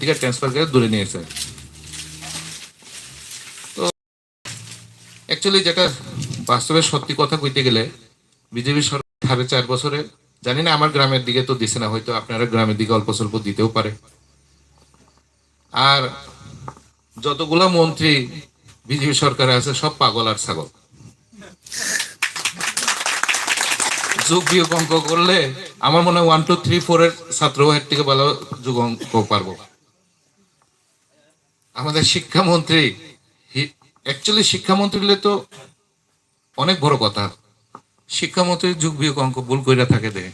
দিকে ট্রান্সফার করে দূরে নিয়েছে। তো অ্যাকচুয়ালি যেটা বাস্তবে সত্যি কথা কইতে গেলে বিজেপি সরকার 4.5 বছরে, জানি না আমার গ্রামের দিকে তো দিছে না, হয়তো আপনারা গ্রামের দিকে অল্প স্বল্প দিতেও পারে। আর যতগুলা মন্ত্রী বিজেপি সরকারে আছে সব পাগল আর ছাগল। যোগ বিয়োগ অঙ্ক করলে আমার মনে হয় 1 2 3 4 এর ছাত্র এর থেকে ভালো যোগ অঙ্ক পারবো। আমাদের শিক্ষামন্ত্রী, অ্যাকচুয়ালি শিক্ষামন্ত্রী হলে তো অনেক বড় কথা, শিক্ষামন্ত্রী যোগ বিয়োগ অঙ্ক ভুল কইরা থাকে দেয়,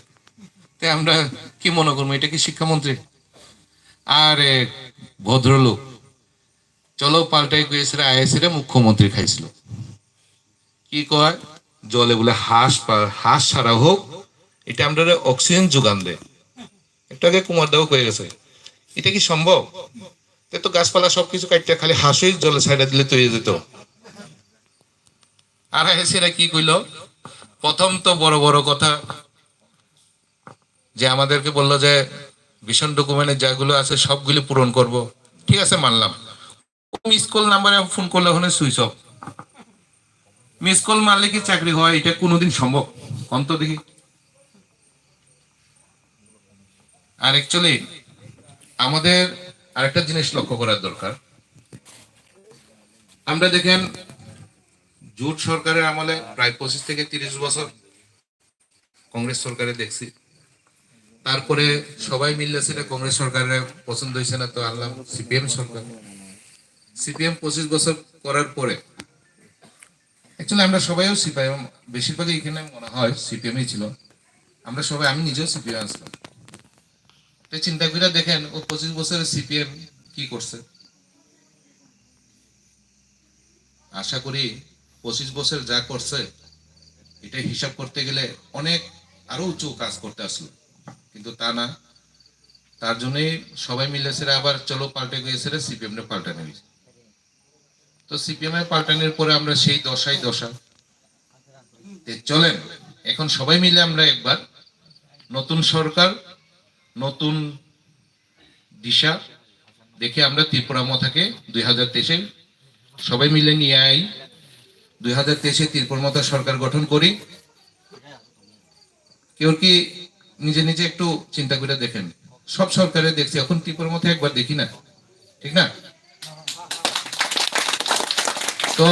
তাই আমরা কি মনে করবো এটা কি শিক্ষামন্ত্রী? আরে ভদ্রলোক, চলো পাল্টাই গিয়েছিল আইএসিরা মুখ্যমন্ত্রী খাইছিল, কি কয় জলে বলে হাঁস ছাড়া হোক, এটা আমরা অক্সিজেন যোগান দেয়। একটু আগে কুমার দাও কয়ে গেছে, এটা কি সম্ভব? তো গাছপালা সবকিছু কাটতে খালি হাঁসই জলে ছাইড়া দিলে তৈরি যেত। আর আইএসিরা কি কইল, প্রথম তো বড় বড় কথা যে আমাদেরকে বললো যে ভীষণ ডকুমেন্টে যেগুলো আছে সবগুলি পূরণ করব। ঠিক আছে, মানলাম। মিস কল নাম্বারে ফোন করলে ওখানে সুইচ অফ। মিস কল মারলে কি চাকরি হয়? এটা কোনোদিন সম্ভব? অন্ত দেখি। আর অ্যাকচুয়ালি আমাদের আরেকটা জিনিস লক্ষ্য করার দরকার। আমরা দেখেন জোট সরকারের আমলে প্রায় 25 থেকে 30 বছর কংগ্রেস সরকারে দেখছি, তারপরে সবাই মিললে সেটা কংগ্রেস সরকারের পছন্দ হয়েছে না, তো আনলাম সিপিএম সরকার। সিপিএম 25 বছর করার পরে অ্যাকচুয়ালি আমরা সবাইও সিপিএম, বেশিরভাগই এখানে মনে হয় সিপিএমই ছিল। আমরা সবাই, আমি নিজেও সিপিএম আসলাম। তো চিন্তা করে দেখেন ও 25 বছরের সিপিএম কি করছে। আশা করি 25 বছর যা করছে এটা হিসাব করতে গেলে অনেক আরো উঁচু কাজ করতে আসলো, কিন্তু তা না। তার জন্যই সবাই মিলে সেরা আবার চলো পাল্টে গিয়েছে, সিপিএম রে পাল্টানো হয়েছে। তো সিপিএম এর পাল্টানোর পরে আমরা সেই দশাই দশা। চলেন এখন সবাই মিলে আমরা একবার নতুন সরকার, নতুন দিশা দেখে আমরা ত্রিপুরা মথাকে 2023-এ সবাই মিলে নিয়ে আই। 2023-এ ত্রিপুরা মথা সরকার গঠন করি। কেউ কি নিজে নিজে একটু চিন্তা করে দেখেন, সব সরকারে দেখছি, এখন ত্রিপুরার মধ্যে একবার দেখি না, ঠিক না? তো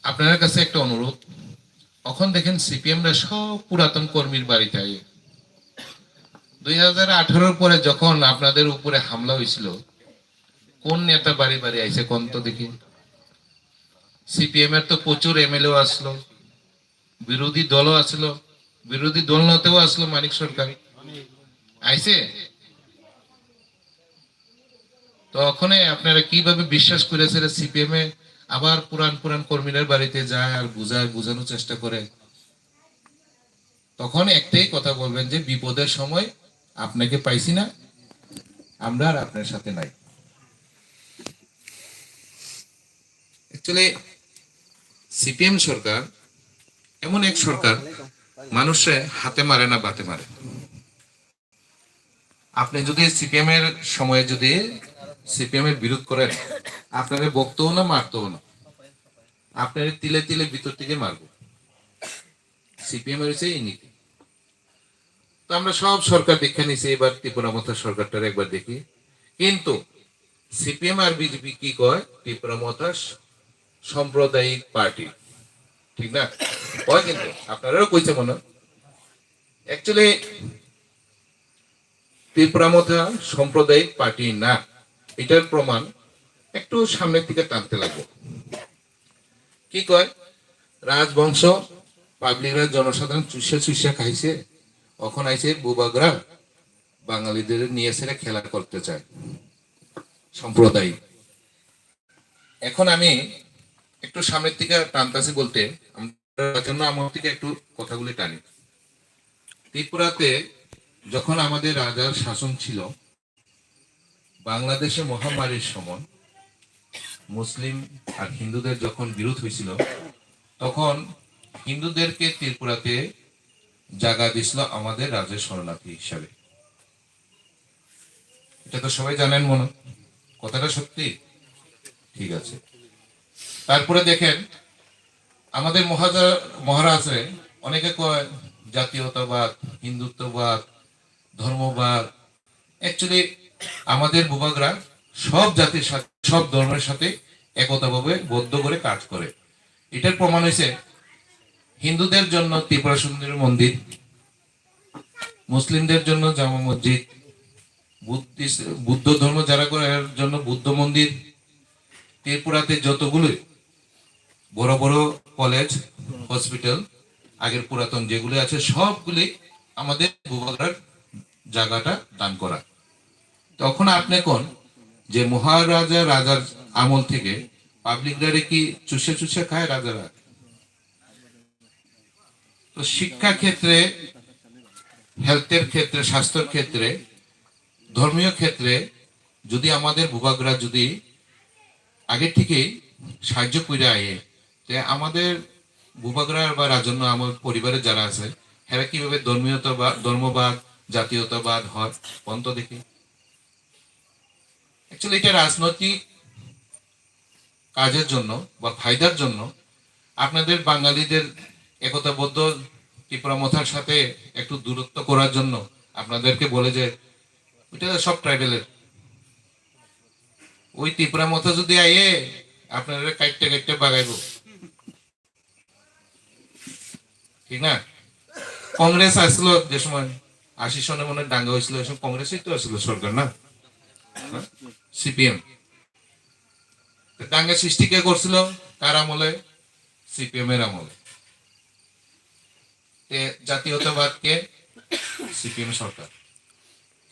আপনার কাছে একটা অনুরোধ, এখন দেখেন সিপিএমরা সব পুরাতন কর্মীর বাড়িতে আই। 2018-র পরে যখন আপনাদের উপরে হামলা হয়েছিল, কোন নেতা বাড়ি বাড়ি আইছে কোন তো দেখি? সিপিএম এর তো প্রচুর এমএলএ আসলো, বিরোধী দলও আসলো, বিরোধী দল নতেও আসলো মানিক সরকার আইছে। তো ওখানে আপনারা কিভাবে বিশ্বাস করেছেন সিপিএম এ আবার পুরান পুরান কর্মীদের বাড়িতে যায় আর বুঝানোর চেষ্টা করে? তখন একটাই কথা বলবেন যে বিপদের সময় আপনাকে পাইছি না, আমরা আর আপনার সাথে নাই। অ্যাকচুয়ালি সিপিএম সরকার এমন এক সরকার, মানুষে হাতে মারে না বাতে মারে। আপনি যদি সিপিএম এর সময়ে যদি সিপিএম এর বিরোধ করেন, আপনাদের বক্তব্য না মারতেও না, আপনার তিলে তিলে ভিতর থেকে মারবো। সিপিএম এর হচ্ছে এই নীতি। তো আমরা সব সরকার দেখে নিছি, এবার ত্রিপুরা মথা সরকারটার একবার দেখি। কিন্তু সিপিএম আর বিজেপি কি কয়, ত্রিপুরা মথা সাম্প্রদায়িক পার্টি, ঠিক না? কয় কিন্তু আপনারাও কইছে মনে। অ্যাকচুয়ালি ত্রিপুরা মথা সাম্প্রদায়িক পার্টি না, এটার প্রমাণ একটু সামনের দিকে টানতে লাগবে। কি কয়, রাজবংশ পাবলিকরা জনসাধারণ চুষে চুষে খাইছে, এখন আইছে বুবাগরা বাঙালিদের নিয়ে এসে খেলা করতে চায় সম্প্রদায়। এখন আমি একটু সামনের দিকে টানতাছি বলতে আমরা জন্য আমার থেকে একটু কথাগুলি টানি। ত্রিপুরাতে যখন আমাদের রাজার শাসন ছিল, বাংলাদেশে মহামারীর সময় মুসলিম আর হিন্দুদের যখন বিরোধ হয়েছিল, তখন হিন্দুদেরকে ত্রিপুরাতে জায়গা দিছিল আমাদের রাজ্যের শরণার্থী হিসাবে। এটা তো সবাই জানেন মনে হয়। কথাটা সত্যি? ঠিক আছে। তারপরে দেখেন আমাদের মহারাজে অনেকে কয় জাতীয়তাবাদ, হিন্দুত্ববাদ, ধর্মবাদ। অ্যাকচুয়ালি আমাদের ভূভাগরা সব জাতির সাথে, সব ধর্মের সাথে একতাভাবে বদ্ধ করে কাজ করে। এটার প্রমাণ হয়েছে হিন্দুদের জন্য ত্রিপুরা সুন্দরী মন্দির, মুসলিমদের জন্য জামা মসজিদ, বুদ্ধ ধর্ম যারা করে এর জন্য বুদ্ধ মন্দির। ত্রিপুরাতে যতগুলো বড় বড় কলেজ, হসপিটাল, আগের পুরাতন যেগুলি আছে সবগুলি আমাদের ভূভাগরার জায়গাটা দান করা। তখন আপনি কোন যে মহারাজা রাজার আমল থেকে পাবলিকরা কি চুষে চুষে খায় রাজারা? তো শিক্ষা ক্ষেত্রে, হেলথের ক্ষেত্রে, স্বাস্থ্যের ক্ষেত্রে, ধর্মীয় ক্ষেত্রে যদি আমাদের ভূভাগরা যদি আগে থেকে সাহায্য করে আয়ে, আমাদের ভূভাগরা বা রাজন্য আমার পরিবারের যারা আছে এরা কিভাবে ধর্মবাদ, জাতীয়তাবাদ হয় বন্ধ দেখি। অ্যাকচুয়ালি এটা রাজনৈতিক কাজের জন্য বা ফায়দার জন্য আপনাদের বাঙালিদের একতাবদ্ধ ত্রিপুরা মথার সাথে একটু দূরত্ব করার জন্য আপনাদেরকে বলে যে ওইটা সব ট্রাইবেলের, ওই ত্রিপুরা মথা যদি আইয়ে আপনাদের কাইটটা কাইটটা বাগাইব, ঠিক না? কংগ্রেস আসলো যে সময় 80 সনে মনে দাঙ্গা হয়েছিল, এসব কংগ্রেসই তো আসলো সরকার, না সিপিএম। দাঙ্গা সৃষ্টি কে করছিল? কার আমলে? সিপিএম এর আমলে। জাতীয়তাবাদকে সিপিএম সরকার।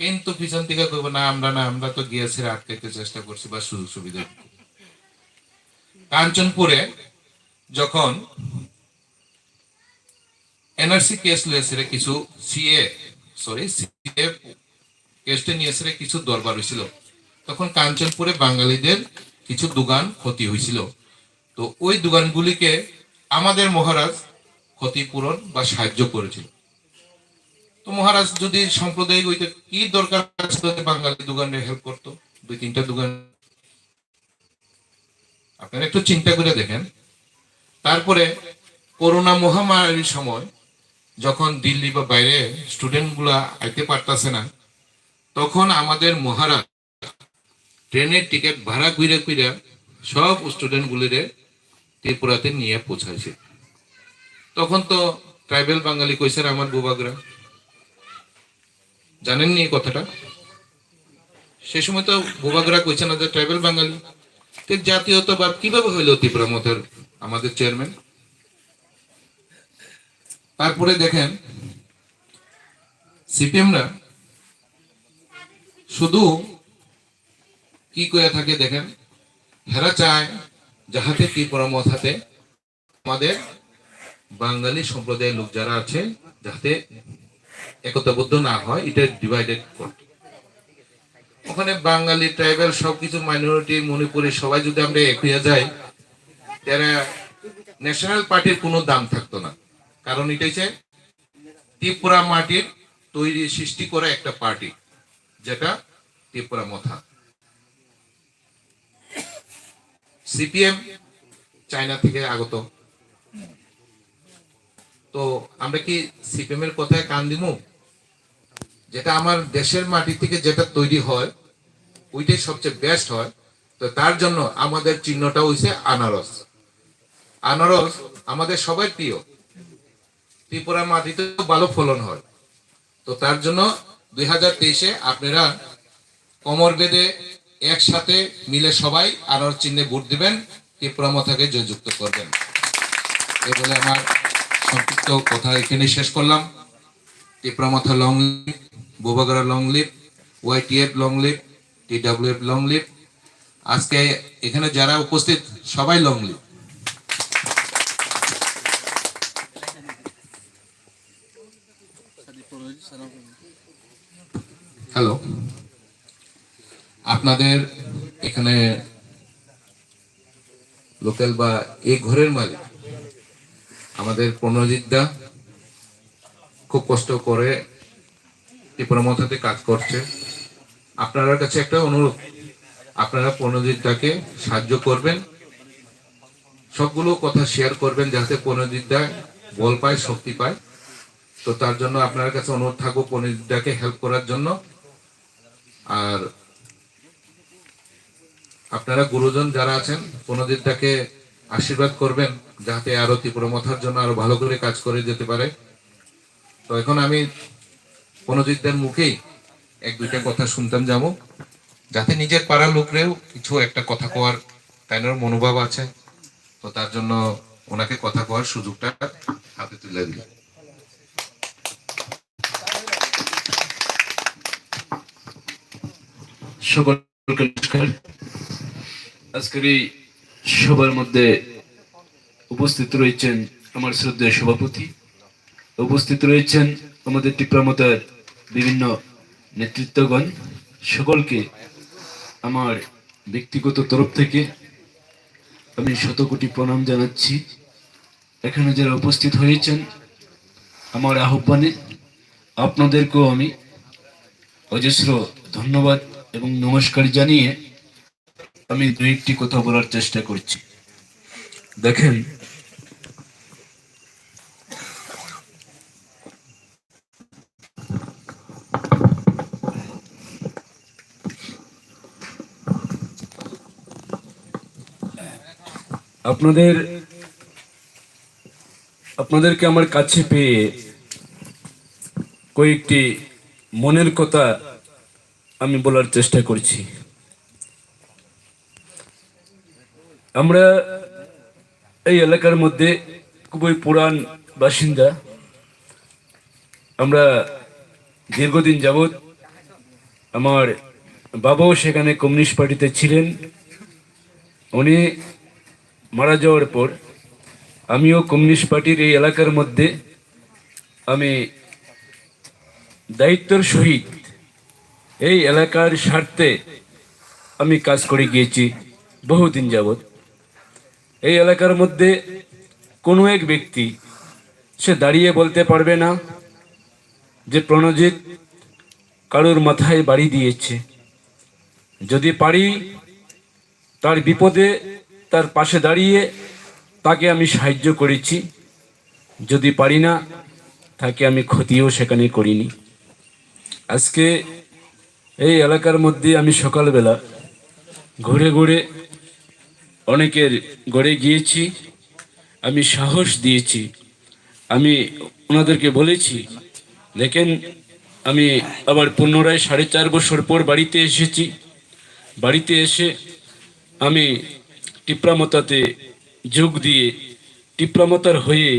কিন্তু পিছন থেকে কইব না আমরা তো গিয়েছি আটকাইতে চেষ্টা করছি বা সুযোগ সুবিধা। কাঞ্চনপুরে যখন এনআরসি কেস লয়েছিল, কিছু সিএ কেসটা নিয়েছিল, কিছু দরবার হয়েছিল, তখন কাঞ্চনপুরে বাঙালিদের কিছু দোকান ক্ষতি হয়েছিল। তো ওই দোকানগুলিকে আমাদের মহারাজ ক্ষতিপূরণ বা সাহায্য করেছিল। তো মহারাজ যদি সাম্প্রদায়িক হইতে কি দরকার বাঙালি দোকানে হেল্প করতো? 2-3টা দোকান আপনারা একটু চিন্তা করে দেখেন। তারপরে করোনা মহামারীর সময় যখন দিল্লি বা বাইরে স্টুডেন্ট গুলা আইতে পারতেছে না, তখন আমাদের মহারাজ ট্রেনের টিকিট ভাড়া কইরা কইরা সব স্টুডেন্ট গুলিরে ত্রিপুরাতে নিয়ে পৌঁছাইছে। তখন তো ট্রাইবেল বাঙালি কইছে আমার ভূভাগরা, জানেননি এই কথাটা? সে সময় তো ভূভাগরা কইছে না যে ট্রাইবেল বাঙালি। জাতীয়তাবাদ কিভাবে হইল ত্রিপুরা মতের আমাদের চেয়ারম্যান? তারপরে দেখেন সিপিএমরা শুধু কি করে থাকে দেখেন, হেরা চায় যাহাতে ত্রিপুরা মথাতে আমাদের বাঙালি সম্প্রদায়ের লোক যারা আছে যাতে একতাবদ্ধ না হয়, এটা ডিভাইডেড করতে। ওখানে বাঙালি, ট্রাইবেল, সবকিছু মাইনরিটি, মণিপুরি সবাই যদি আমরা এক হয়ে যাই, তারা ন্যাশনাল পার্টির কোনো দাম থাকতো না। কারণ এটা হচ্ছে ত্রিপুরা মাটির তৈরি সৃষ্টি করা একটা পার্টি, যেটা ত্রিপুরা মথা। সিপিএম চায়না থেকে আগত। তো আমরা কি সিপিএম এর কথায় কান দিব? যেটা আমার দেশের মাটি থেকে যেটা তৈরি হয় ওইটাই সবচেয়ে বেস্ট হয়। তো তার জন্য আমাদের চিহ্নটা হইছে আনারস। আনারস আমাদের সবাই প্রিয়, ত্রিপুরা মাটিতে ভালো ফলন হয়। তো তার জন্য 2023-এ আপনারা কোমর বেঁধে একসাথে মিলে সবাই আনারস চিহ্নে ভোট দিবেন, ত্রিপুরা মথাকে জয়যুক্ত করবেন। এই বলে আমার সংক্ষিপ্ত কথা এখানে শেষ করলাম। ত্রিপুরা মথা লং লিভ, ভূভাগরা long live, YTF long live, TWF long live. আজকে এখানে যারা উপস্থিত সবাই লং লিভ। হ্যালো, আপনাদের এখানে লোকাল বা এই ঘরের মালিক আমাদের প্রণজিৎ দা খুব কষ্ট করে ত্রিপুরা মথাতে কাজ করছে। আপনার কাছে একটা অনুরোধ, আপনারা প্রণজিৎদাকে সাহায্য করবেন, সবগুলো কথা শেয়ার করবেন যাতে প্রণজিৎদা বল পায়, শক্তি পায়। তো তার জন্য আপনার কাছে অনুরোধ থাকবো প্রণজিৎদাকে হেল্প করার জন্য। আর আপনারা গুরুজন যারা আছেন প্রণজিৎদাকে আশীর্বাদ করবেন যাতে আরো তীব্রমথার জন্য আরো ভালো করে কাজ করে যেতে পারে। তো এখন আমি প্রণজিৎদার মুখেই এক দুইটা কথা শুনতাম যাবো, যাতে নিজের পাড়ার লোকরেও কিছু একটা কথা কোয়ার তাই মনোভাব আছে। তো তার জন্য ওনাকে কথা কোয়ার সুযোগটা হাতে তুলে দিল। সকলকে নমস্কার। আজকের এই সবার মধ্যে উপস্থিত রয়েছেন আমার শ্রদ্ধেয় সভাপতি, উপস্থিত রয়েছেন আমাদের টিপ্রামতার বিভিন্ন নেতৃত্বগণ। সকলকে আমার ব্যক্তিগত তরফ থেকে আমি শতকোটি প্রণাম জানাচ্ছি। এখানে যারা উপস্থিত হয়েছেন আমার আহ্বানে, আপনাদেরকেও আমি অজস্র ধন্যবাদ এবং নমস্কার জানিয়ে আমি দু একটি কথা বলার চেষ্টা করছি। দেখেন, আপনাদেরকে আমার কাছে পেয়ে কয়েকটি মনের কথা আমি বলার চেষ্টা করছি। আমরা এই এলাকার মধ্যে খুবই পুরান বাসিন্দা। আমরা দীর্ঘদিন যাবৎ, আমার বাবাও সেখানে কমিউনিস্ট পার্টিতে ছিলেন। উনি মারা যাওয়ার পর আমিও কমিউনিস্ট পার্টির এই এলাকার মধ্যে আমি দায়িত্বের সহিত এই এলাকার স্বার্থে আমি কাজ করে গিয়েছি বহুদিন যাবৎ। এই এলাকার মধ্যে কোনো এক ব্যক্তি সে দাঁড়িয়ে বলতে পারবে না যে প্রণজিৎ কারোর মাথায় বাড়ি দিয়েছে। যদি পারি তার বিপদে তার পাশে দাঁড়িয়ে তাকে আমি সাহায্য করেছি, যদি পারি না তাকে আমি ক্ষতিও সেখানে করিনি। আজকে এই এলাকার মধ্যে আমি সকালবেলা ঘুরে ঘুরে অনেকের গড়ে গিয়েছি, আমি সাহস দিয়েছি, আমি ওনাদেরকে বলেছি দেখেন আমি আবার পুনরায় 4.5 বছর পর বাড়িতে এসেছি। বাড়িতে এসে আমি টিপ্রামতাতে যোগ দিয়ে টিপ্রামতার হয়ে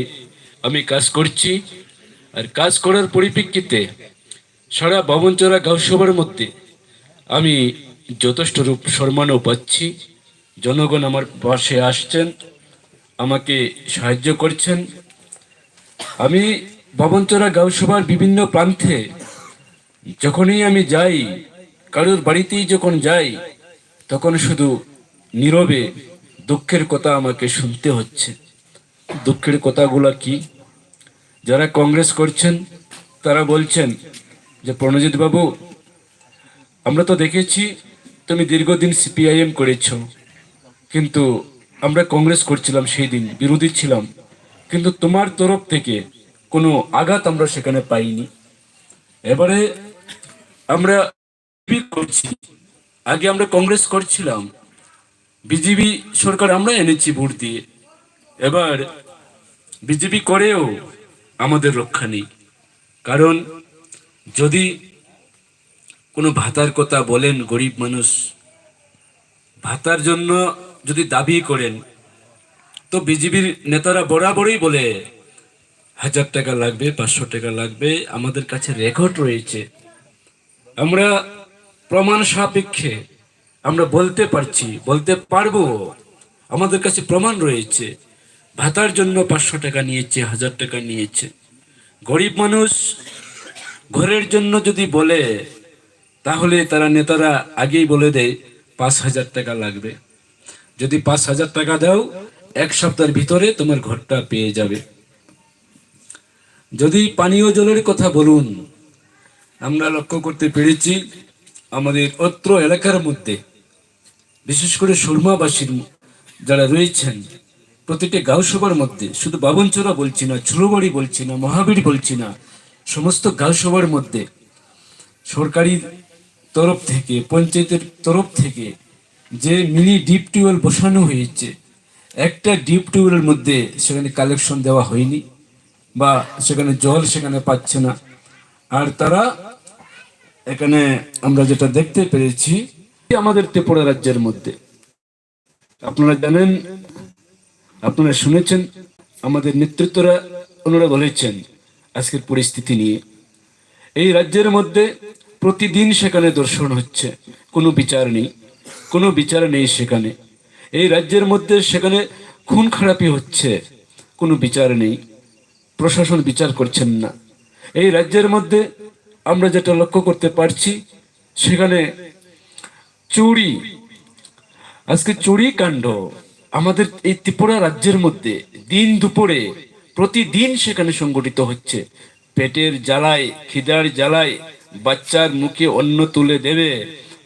আমি কাজ করছি। আর কাজ করার পরিপ্রেক্ষিতে সারা বামনচড়া গাঁওসভার মধ্যে আমি যথেষ্ট রূপ সম্মানও পাচ্ছি। জনগণ আমার পাশে আসছেন, আমাকে সাহায্য করছেন। আমি বামনচড়া গাঁওসভার বিভিন্ন প্রান্তে যখনই আমি যাই, কারোর বাড়িতেই যখন যাই, তখন শুধু নীরবে দুঃখের কথা আমাকে শুনতে হচ্ছে। দুঃখের কথাগুলো কি? যারা কংগ্রেস করছেন তারা বলছেন যে প্রণজিৎ বাবু, আমরা তো দেখেছি তুমি দীর্ঘদিন সিপিআইএম করেছ, কিন্তু আমরা কংগ্রেস করছিলাম, সেই দিন বিরোধী ছিলাম, কিন্তু তোমার তরফ থেকে কোনো আঘাত আমরা সেখানে পাইনি। এবারে আমরা করছি, আগে আমরা কংগ্রেস করছিলাম, বিজেপি সরকার আমরা এনেছি ভোট দিয়ে, এবার বিজেপি করেও আমাদের রক্ষা নেই। কারণ যদি কোনো ভাতার কথা বলেন, গরিব মানুষ ভাতার জন্য যদি দাবি করেন, তো বিজেপির নেতারা বরাবরই বলে 1000 টাকা লাগবে, 500 টাকা লাগবে। আমাদের কাছে রেকর্ড রয়েছে, আমরা প্রমাণ সাপেক্ষে আমরা বলতে পারছি, বলতে পারবো, আমাদের কাছে প্রমাণ রয়েছে। ভাতার জন্য 500 টাকা নিয়েছে, 1000 টাকা নিয়েছে। গরিব মানুষ ঘরের জন্য যদি বলে, তাহলে তারা নেতারা আগেই বলে দেয় 5000 টাকা লাগবে। যদি 5000 টাকা দাও, 1 সপ্তাহের ভিতরে তোমার ঘরটা পেয়ে যাবে। যদি পানীয় জলের কথা বলুন, আমরা লক্ষ্য করতে পেরেছি আমাদের অত্র এলাকার মধ্যে বিশেষ করে সুরমাবাসীর যারা রয়েছেন প্রতিটি গাঁও সভার মধ্যে, শুধু বাবনচোরা বলছি না, ঝুলোবাড়ি বলছি না, মহাবীর বলছি না, সমস্ত গাঁও সভার মধ্যে সরকারি তরফ থেকে, পঞ্চায়েতের তরফ থেকে যে মিনি ডিপ টিউবওয়েল বসানো হয়েছে, একটা ডিপ টিউবওয়েলের মধ্যে সেখানে কালেকশন দেওয়া হয়নি বা সেখানে জল সেখানে পাচ্ছে না। আর তারা এখানে আমরা যেটা দেখতে পেরেছি আমাদের ত্রিপুরা রাজ্যের মধ্যে, আপনারা জানেন, আপনারা শুনেছেন, আমাদের নেতৃত্বরা ওনারা বলেছেন আজকের পরিস্থিতি নিয়ে। এই রাজ্যের মধ্যে প্রতিদিন সেখানে দর্শন হচ্ছে, কোনো বিচার নেই, কোনো বিচার নেই সেখানে। এই রাজ্যের মধ্যে সেখানে খুন খারাপি হচ্ছে, কোনো বিচার নেই, প্রশাসন বিচার করছেন না। এই রাজ্যের মধ্যে আমরা যেটা লক্ষ্য করতে পারছি সেখানে চুরি, আজকে চুরি কাণ্ড আমাদের এই ত্রিপুরা রাজ্যের মধ্যে দিন দুপুরে প্রতিদিন সেখানে সংগঠিত হচ্ছে। পেটের জ্বালায়, খিদার জ্বালায় বাচ্চার মুখে অন্ন তুলে দেবে,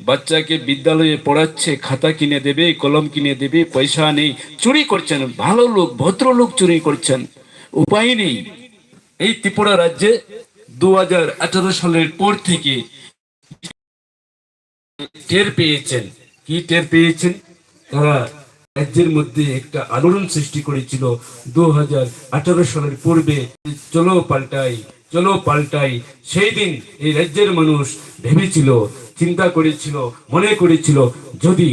বাচ্চাকে বিদ্যালয়ে পড়াচ্ছে, খাতা কিনে দেবে, কলম কিনে দেবে, পয়সা নেই, চুরি করছেন। ভালো লোক, ভদ্রলোক চুরি করছেন, উপায় নেই। এই ত্রিপুরা রাজ্যে 2018 সালের পর থেকে টের পেয়েছেন। কি টের পেয়েছেন? তারা রাজ্যের মধ্যে একটা আলোড়ন সৃষ্টি করেছিল 2018 সালের পূর্বে, চলো পাল্টাই, চলো পাল্টাই। সেই দিন এই রাজ্যের মানুষ ভেবেছিল, চিন্তা করেছিল, মনে করেছিল যদি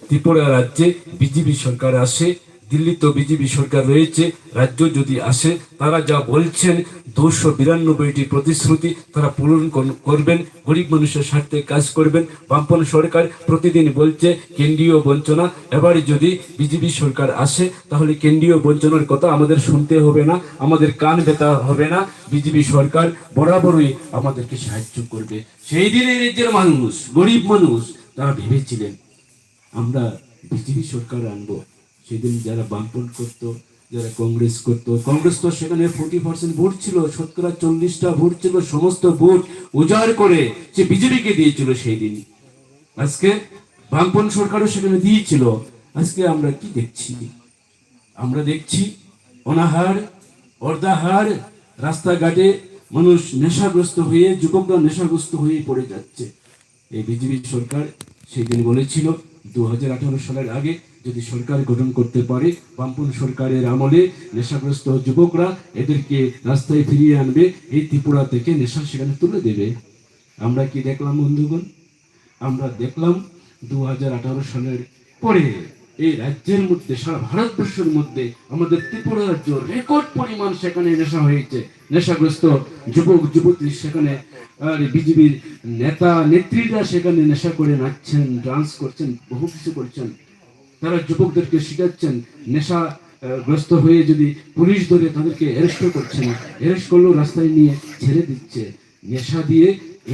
ত্রিপুরা রাজ্যে বিজেপি সরকার আসে, দিল্লি তো বিজেপি সরকার রয়েছে, রাজ্য যদি আসে, তারা যা বলছেন 292টি প্রতিশ্রুতি তারা পূরণ করবেন, গরিব মানুষের স্বার্থে কাজ করবেন। বামপন সরকার প্রতিদিন বলছে কেন্দ্রীয় বঞ্চনা, এবারে যদি বিজেপি সরকার আসে তাহলে কেন্দ্রীয় বঞ্চনার কথা আমাদের শুনতে হবে না, আমাদের কান ব্যথা হবে না, বিজেপি সরকার বরাবরই আমাদেরকে সাহায্য করবে। সেই দিন এই রাজ্যের মানুষ, গরিব মানুষ, তারা ভেবেছিলেন আমরা বিজেপি সরকার আনবো। সেদিন যারা বামপন্থ করতো, যারা কংগ্রেস করতো, কংগ্রেস তো সেখানে 40% ভোট ছিল, শতকরা 40টা ভোট ছিল, সমস্ত ভোট উজাড় করে সে বিজেপিকে দিয়েছিল সেই দিন। আজকে বামপন্থ সরকারও সেখানে দিয়েছিল। আজকে আমরা কি দেখছি? আমরা দেখছি অনাহার, অর্ধাহার, রাস্তাঘাটে মানুষ নেশাগ্রস্ত হয়ে, যুবকরা নেশাগ্রস্ত হয়ে পড়ে যাচ্ছে। এই বিজেপি সরকার সেই দিন বলেছিল 2018 সালের আগে যদি সরকার গঠন করতে পারে, বামপন সরকারের আমলে নেশাগ্রস্ত যুবকরা এদেরকে রাস্তায় ফিরিয়ে আনবে, এই ত্রিপুরা থেকে নেশা সেখানে তুলে দেবে। আমরা কি দেখলাম বন্ধুগণ? আমরা দেখলাম 2018 সালের পরে এই রাজ্যের মধ্যে, সারা ভারতবর্ষের মধ্যে আমাদের ত্রিপুরা রাজ্য রেকর্ড পরিমাণ সেখানে নেশা হয়েছে। নেশাগ্রস্ত যুবক যুবতী সেখানে, আর বিজেপির নেতা নেত্রীরা সেখানে নেশা করে নাচছেন, ডান্স করছেন, বহু কিছু করছেন। তারা যুবকদেরকে শিখাচ্ছেন, নেশা গ্রস্ত হয়ে যদি পুলিশ ধরে তাদেরকে অ্যারেস্ট করছেন, অ্যারেস্ট করলেও রাস্তায় নিয়ে ছেড়ে দিচ্ছে। নেশা দিয়ে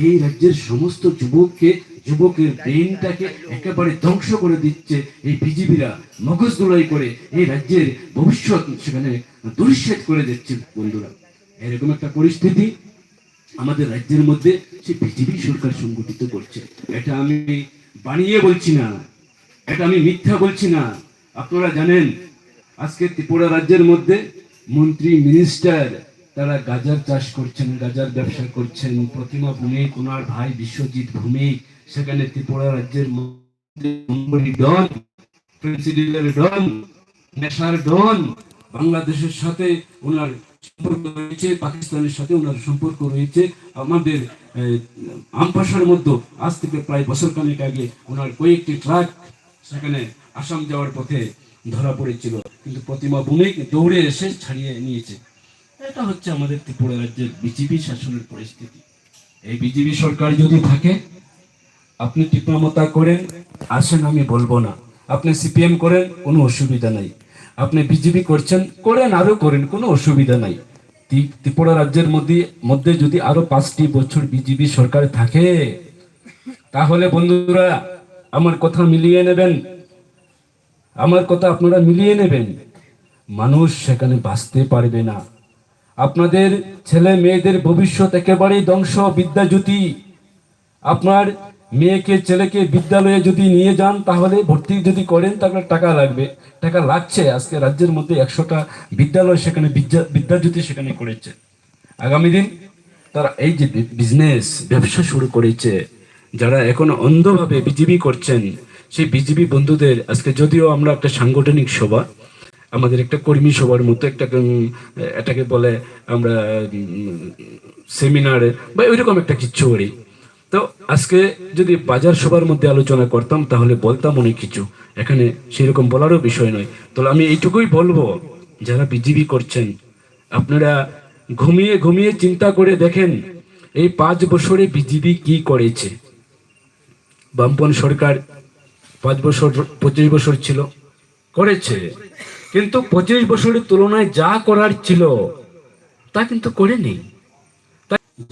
এই রাজ্যের সমস্ত যুবকের ব্রেনটাকে একেবারে ধ্বংস করে দিচ্ছে এই বিজেপিরা, মগজ ধোলাই করে এই রাজ্যের ভবিষ্যৎ সেখানে দুরিশ্বেদ করে দিচ্ছে। বন্ধুরা, এরকম একটা পরিস্থিতি আমাদের রাজ্যের মধ্যে সে বিজেপি সরকার সংগঠিত করছে। এটা আমি বানিয়ে বলছি না, এটা আমি মিথ্যা বলছি না। আপনারা জানেন আজকে ত্রিপুরা রাজ্যের মধ্যে মন্ত্রী, মিনিস্টার তারা গাজার চাষ করছেন, গাজার ব্যবসা করছেন। প্রতিমা ভৌমিক, ওনার ভাই বিশ্বজিৎ ভৌমিক সেখানে ত্রিপুরা রাজ্যের ডন, প্রেসিডেন্টের ডন, নেশার ডন। বাংলাদেশের সাথে ওনার সম্পর্ক রয়েছে, পাকিস্তানের সাথে ওনার সম্পর্ক রয়েছে। আমাদের আমপাশার মধ্যে আজ থেকে প্রায় বছর খানেক আগে ওনার কয়েকটি ট্রাক সেখানে আসাম যাওয়ার পথে ধরা পড়েছিল, কিন্তু প্রতিমা ভৌমিক দৌড়ে এসে ছাড়িয়ে নিয়েছে। এটা হচ্ছে আমাদের ত্রিপুরা রাজ্যের বিজেপি শাসনের পরিস্থিতি। এই বিজেপি সরকার যদি থাকে, আপনি টিপামতা করেন, আসেন, আমি বলবো না। আপনি সিপিএম করেন, কোনো অসুবিধা নাই। আপনি বিজেপি করছেন, করেন, আরো করেন, কোনো অসুবিধা নাই। ত্রিপুরা রাজ্যের মধ্যে যদি আরো 5টি বছর বিজেপি সরকার থাকে, তাহলে বন্ধুরা আমার কথা মিলিয়ে নেবেন, আমার কথা আপনারা মিলিয়ে নেবেন, মানুষ সেখানে বাঁচতে পারবে না। আপনাদের ছেলে মেয়েদের ভবিষ্যৎ একেবারেই ধ্বংস। বিদ্যাজ্যোতি, আপনার মেয়েকে ছেলেকে বিদ্যালয়ে যদি নিয়ে যান তাহলে ভর্তি যদি করেন তাহলে টাকা লাগবে, টাকা লাগছে। আজকে রাজ্যের মধ্যে 100টা বিদ্যালয় সেখানে বিদ্যাজ্যোতি সেখানে করেছে। আগামী দিন তারা এই যে বিজনেস ব্যবসা শুরু করেছে, যারা এখনো অন্ধভাবে বিজেপি করছেন, সেই বিজেপি বন্ধুদের আজকে, যদিও আমরা একটা সাংগঠনিক সভা, আমাদের একটা কর্মী সভার মতো একটা এটাকে বলে আমরা সেমিনার বা ওইরকম একটা কিচ্ছু করি, তো আজকে যদি বাজার সভার মধ্যে আলোচনা করতাম তাহলে বলতাম অনেক কিছু, এখানে সেরকম বলারও বিষয় নয়। তো আমি এইটুকুই বলবো, যারা বিজেপি করছেন আপনারা ঘুমিয়ে ঘুমিয়ে চিন্তা করে দেখেন এই 5 বছরে বিজেপি কি করেছে। বামপন সরকার 5 বছর 25 বছর ছিল, করেছে, কিন্তু 25 বছরের তুলনায় যা করার ছিল তা কিন্তু করেনি।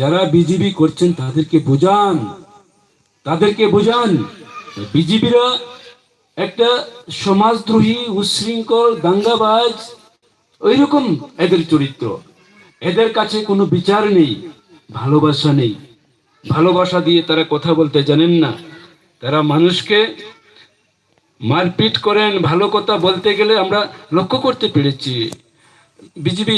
যারা বিজেপি করছেন তাদেরকে বোঝান বিজেপিরা একটা সমাজদ্রোহী, উচ্ছৃঙ্খল, দাঙ্গাবাজ, ওইরকম এদের চরিত্র। এদের কাছে কোনো বিচার নেই, ভালোবাসা নেই। ভালোবাসা দিয়ে তারা কথা বলতে জানেন না, তারা মানুষকে মারপিট করেন। ভালো কথা বলতে গেলে আমরা লক্ষ্য করতে পেরেছি, বিজেপি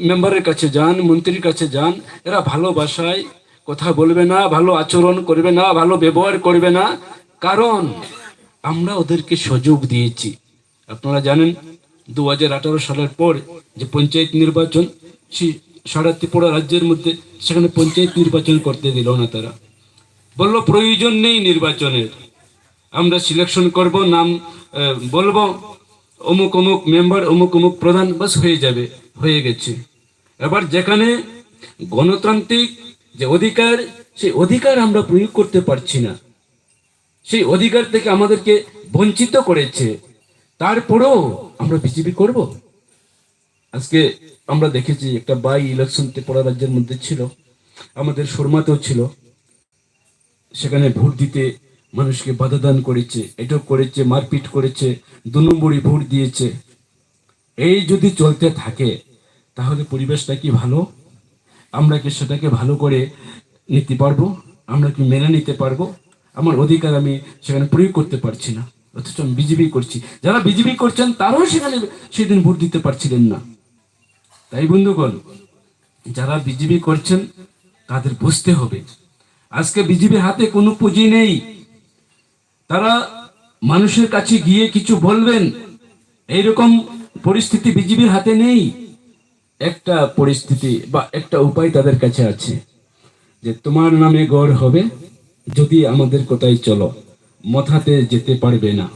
মেম্বারের কাছে যান, মন্ত্রীর কাছে যান, এরা ভালোবাসায় কথা বলবে না, ভালো আচরণ করবে না, ভালো ব্যবহার করবে না, কারণ আমরা ওদেরকে সুযোগ দিয়েছি। আপনারা জানেন 2018 সালের পর যে পঞ্চায়েত নির্বাচন, সারা ত্রিপুরা রাজ্যের মধ্যে সেখানে পঞ্চায়েত নির্বাচন করতে দিল না। তারা বলল প্রয়োজন নেই নির্বাচনের, আমরা সিলেকশন করব, নাম বলবো অমুক অমুক মেম্বার, অমুক অমুক প্রধান, বাস হয়ে যাবে, হয়ে গেছে। এবার যেখানে গণতান্ত্রিক যে অধিকার, সেই অধিকার আমরা প্রয়োগ করতে পারছি না, সেই অধিকার থেকে আমাদেরকে বঞ্চিত করেছে, তারপরেও আমরা বিজেপি করব। আজকে আমরা দেখেছি একটা বাই ইলেকশন ত্রিপুরা রাজ্যের মধ্যে ছিল, আমাদের সুরমাতেও ছিল, সেখানে ভোট দিতে মানুষকে বাধা দান করেছে, এটাও করেছে, মারপিট করেছে, 2 নম্বরই ভোট দিয়েছে। এই যদি চলতে থাকে তাহলে পরিবেশটা কি ভালো? আমরা কি সেটাকে ভালো করে নিতে পারবো? আমরা কি মেনে নিতে পারবো? আমার অধিকার আমি সেখানে প্রয়োগ করতে পারছি না, অথচ আমি বিজেপি করছি। যারা বিজেপি করছেন তারাও সেখানে সেদিন ভোট দিতে পারছিলেন না। তাই বন্ধুগণ, যারা বিজেপি করছেন তাদের বুঝতে হবে আজকে বিজেপির হাতে কোনো পুঁজি নেই। তারা মানুষের কাছে গিয়ে কিছু বলবেন এইরকম পরিস্থিতি বিজেপির হাতে নেই। একটা পরিস্থিতি বা একটা উপায় তাদের কাছে আছে, যে তোমার নামে গড় হবে যদি আমাদের কোথায় চলো, মথাতে যেতে পারবে না,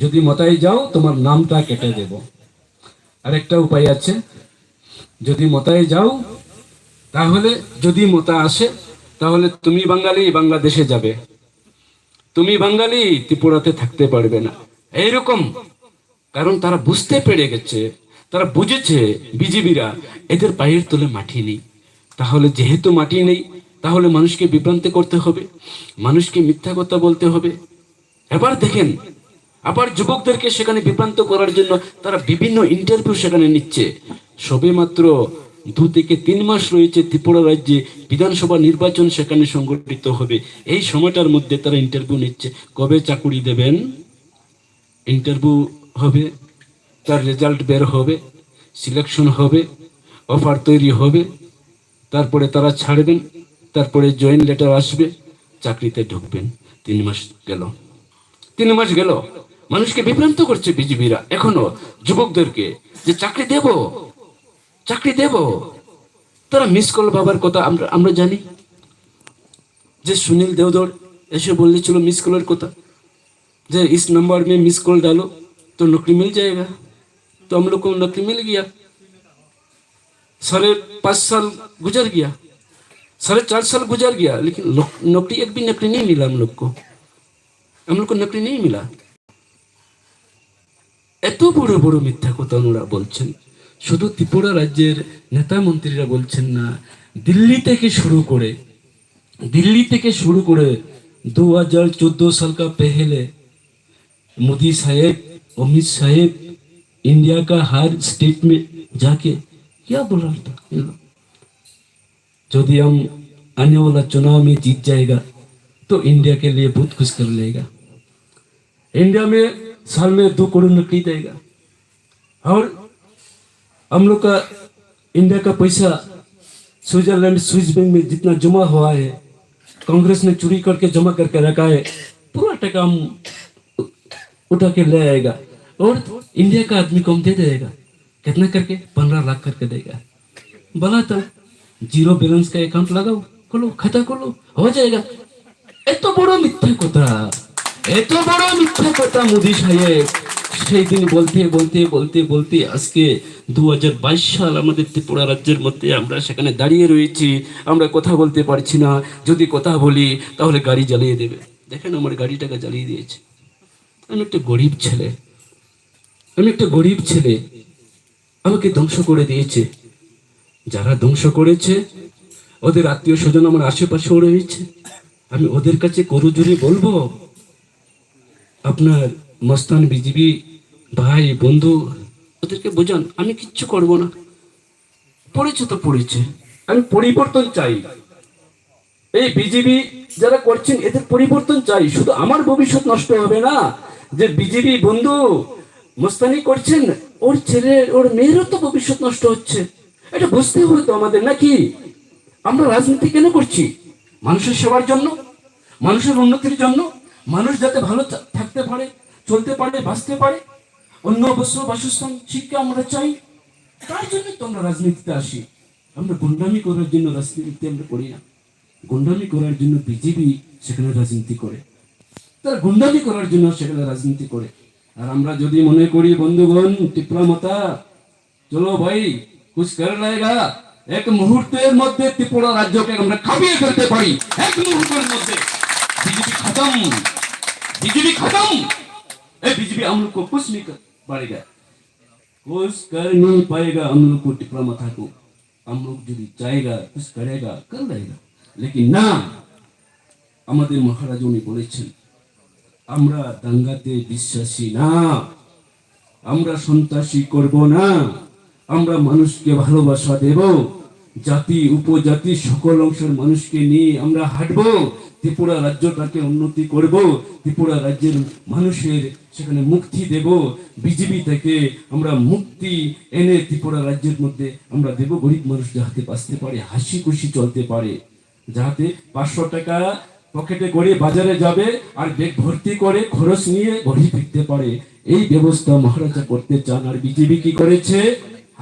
যদি মতায় যাও তোমার নামটা কেটে দেব। আরেকটা উপায় আছে, যদি মতায় যাও তাহলে, যদি মতা আসে তাহলে তুমি বাঙালি বাংলাদেশে যাবে, তুমি বাঙালি ত্রিপুরাতে থাকতে পারবে না, এইরকম। কারণ তারা বুঝতে পেরে গেছে, তারা বুঝেছে বিজেপিরা এদের পায়ের তলে মাটি নেই। তাহলে যেহেতু মাটি নেই, তাহলে মানুষকে বিভ্রান্ত করতে হবে, মানুষকে মিথ্যা কথা বলতে হবে। এবার দেখেন, আবার যুবকদেরকে সেখানে বিভ্রান্ত করার জন্য তারা বিভিন্ন ইন্টারভিউ সেখানে নিচ্ছে। সবে মাত্র 2 থেকে 3 মাস রয়েছে ত্রিপুরা রাজ্যে বিধানসভা নির্বাচন সেখানে সংগঠিত হবে। এই সময়টার মধ্যে তারা ইন্টারভিউ নিচ্ছে, কবে চাকুরি দেবেন, ইন্টারভিউ হবে, তার রেজাল্ট বের হবে, সিলেকশন হবে, অফার তৈরি হবে, তারপরে তারা ছাড়বেন, তারপরে জয়েন লেটার আসবে, চাকরিতে ঢুকবেন। 3 মাস গেল, 3 মাস গেল, মানুষকে বিভ্রান্ত করছে বিজেপিরা এখনো যুবকদেরকে, যে চাকরি দেব, চাকরি দেব। তারা মিস কল বাবার কথা আমরা জানি, যে সুনীল দেওধর এসে বলেছিল মিস কলের কথা, যে इस नंबर में मिस कॉल डालो तो नौकरी मिल जाएगा। तो हम लोग को नौकरी मिल गया। 5.5 साल गुजर गया, 4.5 साल गुजर गया, लेकिन नौकरी, एक भी नौकरी नहीं मिला हम लोग को नौकरी नहीं मिला। এত বড় বড় মিথ্যা কথা ওনারা বলছেন। শুধু ত্রিপুরা রাজ্যের নেতা মন্ত্রীরা বলছেন না, দিল্লি থেকে শুরু করে 2014 साल का पहले मोदी साहेब, अमित साहेब इंडिया का हर स्टेट में जाके क्या बोल रहा था, यदि हम आने वाला चुनाव में जीत जाएगा तो इंडिया के लिए बहुत कुछ कर लेगा। इंडिया में साल में 2 करोड़ नौकरी देगा। और हम लोग का इंडिया का पैसा स्विट्जरलैंड स्विस बैंक में जितना जमा हुआ है, कांग्रेस ने चोरी करके जमा करके रखा है, पूरा टका हम उठा के ले आएगा और इंडिया का आदमी को हम दे देगा। कितना करके? 15 लाख करके देगा। बोला तो जीरो बैलेंस का अकाउंट लगाओ, खोलो, खाता खोलो, हो जाएगा। এত বড় মিথ্যা কথা, এত বড় মিথ্যা কথা মোদি সাহেব সেই দিন বলতে বলতে বলতে বলতে আজকে 2022 সাল আমাদের ত্রিপুরা রাজ্যের মধ্যে আমরা সেখানে দাঁড়িয়ে রয়েছি। আমরা কথা বলতে পারছি না, যদি কথা বলি তাহলে গাড়ি জ্বালিয়ে দেবে। দেখেন আমার গাড়িটাকে জ্বালিয়ে দিয়েছে। আমি একটা গরিব ছেলে, আমি একটা গরিব ছেলে, আমাকে ধ্বংস করে দিয়েছে। যারা ধ্বংস করেছে ওদের আত্মীয় স্বজন আমার আশেপাশেও রয়েছে। আমি ওদের কাছে করজোরে বলবো, আপনার মস্তান বিজেপি ভাই বন্ধু ওদেরকে বোঝান, আমি কিচ্ছু করব না। পড়েছে তো পড়েছে, আমি পরিবর্তন চাই। এই বিজেপি যারা করছেন এদের পরিবর্তন চাই। শুধু আমার ভবিষ্যৎ নষ্ট হবে না, যে বিজেপি বন্ধু মস্তানি করছেন ওর ছেলে ওর মেয়েরও তো ভবিষ্যৎ নষ্ট হচ্ছে। এটা বুঝতে হবে তো আমাদের, নাকি? আমরা রাজনীতি কেন করছি? মানুষের সেবার জন্য, মানুষের উন্নতির জন্য, মানুষ যাতে ভালো থাকতে পারে, চলতে পারে, বাঁচতে পারে, অন্য অবশ্য বাসস্থান শিক্ষা আমরা চাই। তার জন্য তো আমরা রাজনীতিতে আসি। আমরা গুন্ডামি করার জন্য রাজনীতি আমরা করি না। গুন্ডামি করার জন্য বিজেপি সেখানে রাজনীতি করে, তার গুন্ডামি করার জন্য সেখানে রাজনীতি করে। আর আমরা যদি মনে করি বন্ধুগণ টিপরা মতা চলো ভাই কুছ কর লায়েগা, এক মুহূর্তের মধ্যে ত্রিপুরা রাজ্যকে আমরা খাবিয়ে ফেলতে পারি। এক মুহূর্তের মধ্যে बीजेपी खत्म, बीजेपी खत्म। ए बीजेपी हम लोग को कुछ नहीं कर पाएगा, कुछ कर नहीं पाएगा हम लोग को। टिपरा माथा को हम लोग जो चाहेगा कुछ करेगा, कर लेगा। लेकिन ना, আমাদের মহারাজ উনি বলেছেন আমরা দাঙ্গাতে বিশ্বাসী না, আমরা সন্ত্রাসী করব না, আমরা মানুষকে ভালোবাসা দেব, জাতি উপজাতি সকল অংশের মানুষকে নিয়ে আমরা হাঁটবো, ত্রিপুরা রাজ্যটাকে উন্নতি করব, ত্রিপুরা রাজ্যের মানুষের সেখানে মুক্তি দেব, বিজেপি থেকে আমরা মুক্তি এনে ত্রিপুরা রাজ্যের মধ্যে আমরা দেব। গরিব মানুষ যাতে বাঁচতে পারে, হাসি খুশি চলতে পারে, যাতে 500 টাকা পকেটে করে বাজারে যাবে আর ব্যাগ ভর্তি করে খরচ নিয়ে ঘরে ফিরতে পারে, এই ব্যবস্থা মহারাজা করতে চান। আর বিজেপি কি করেছে?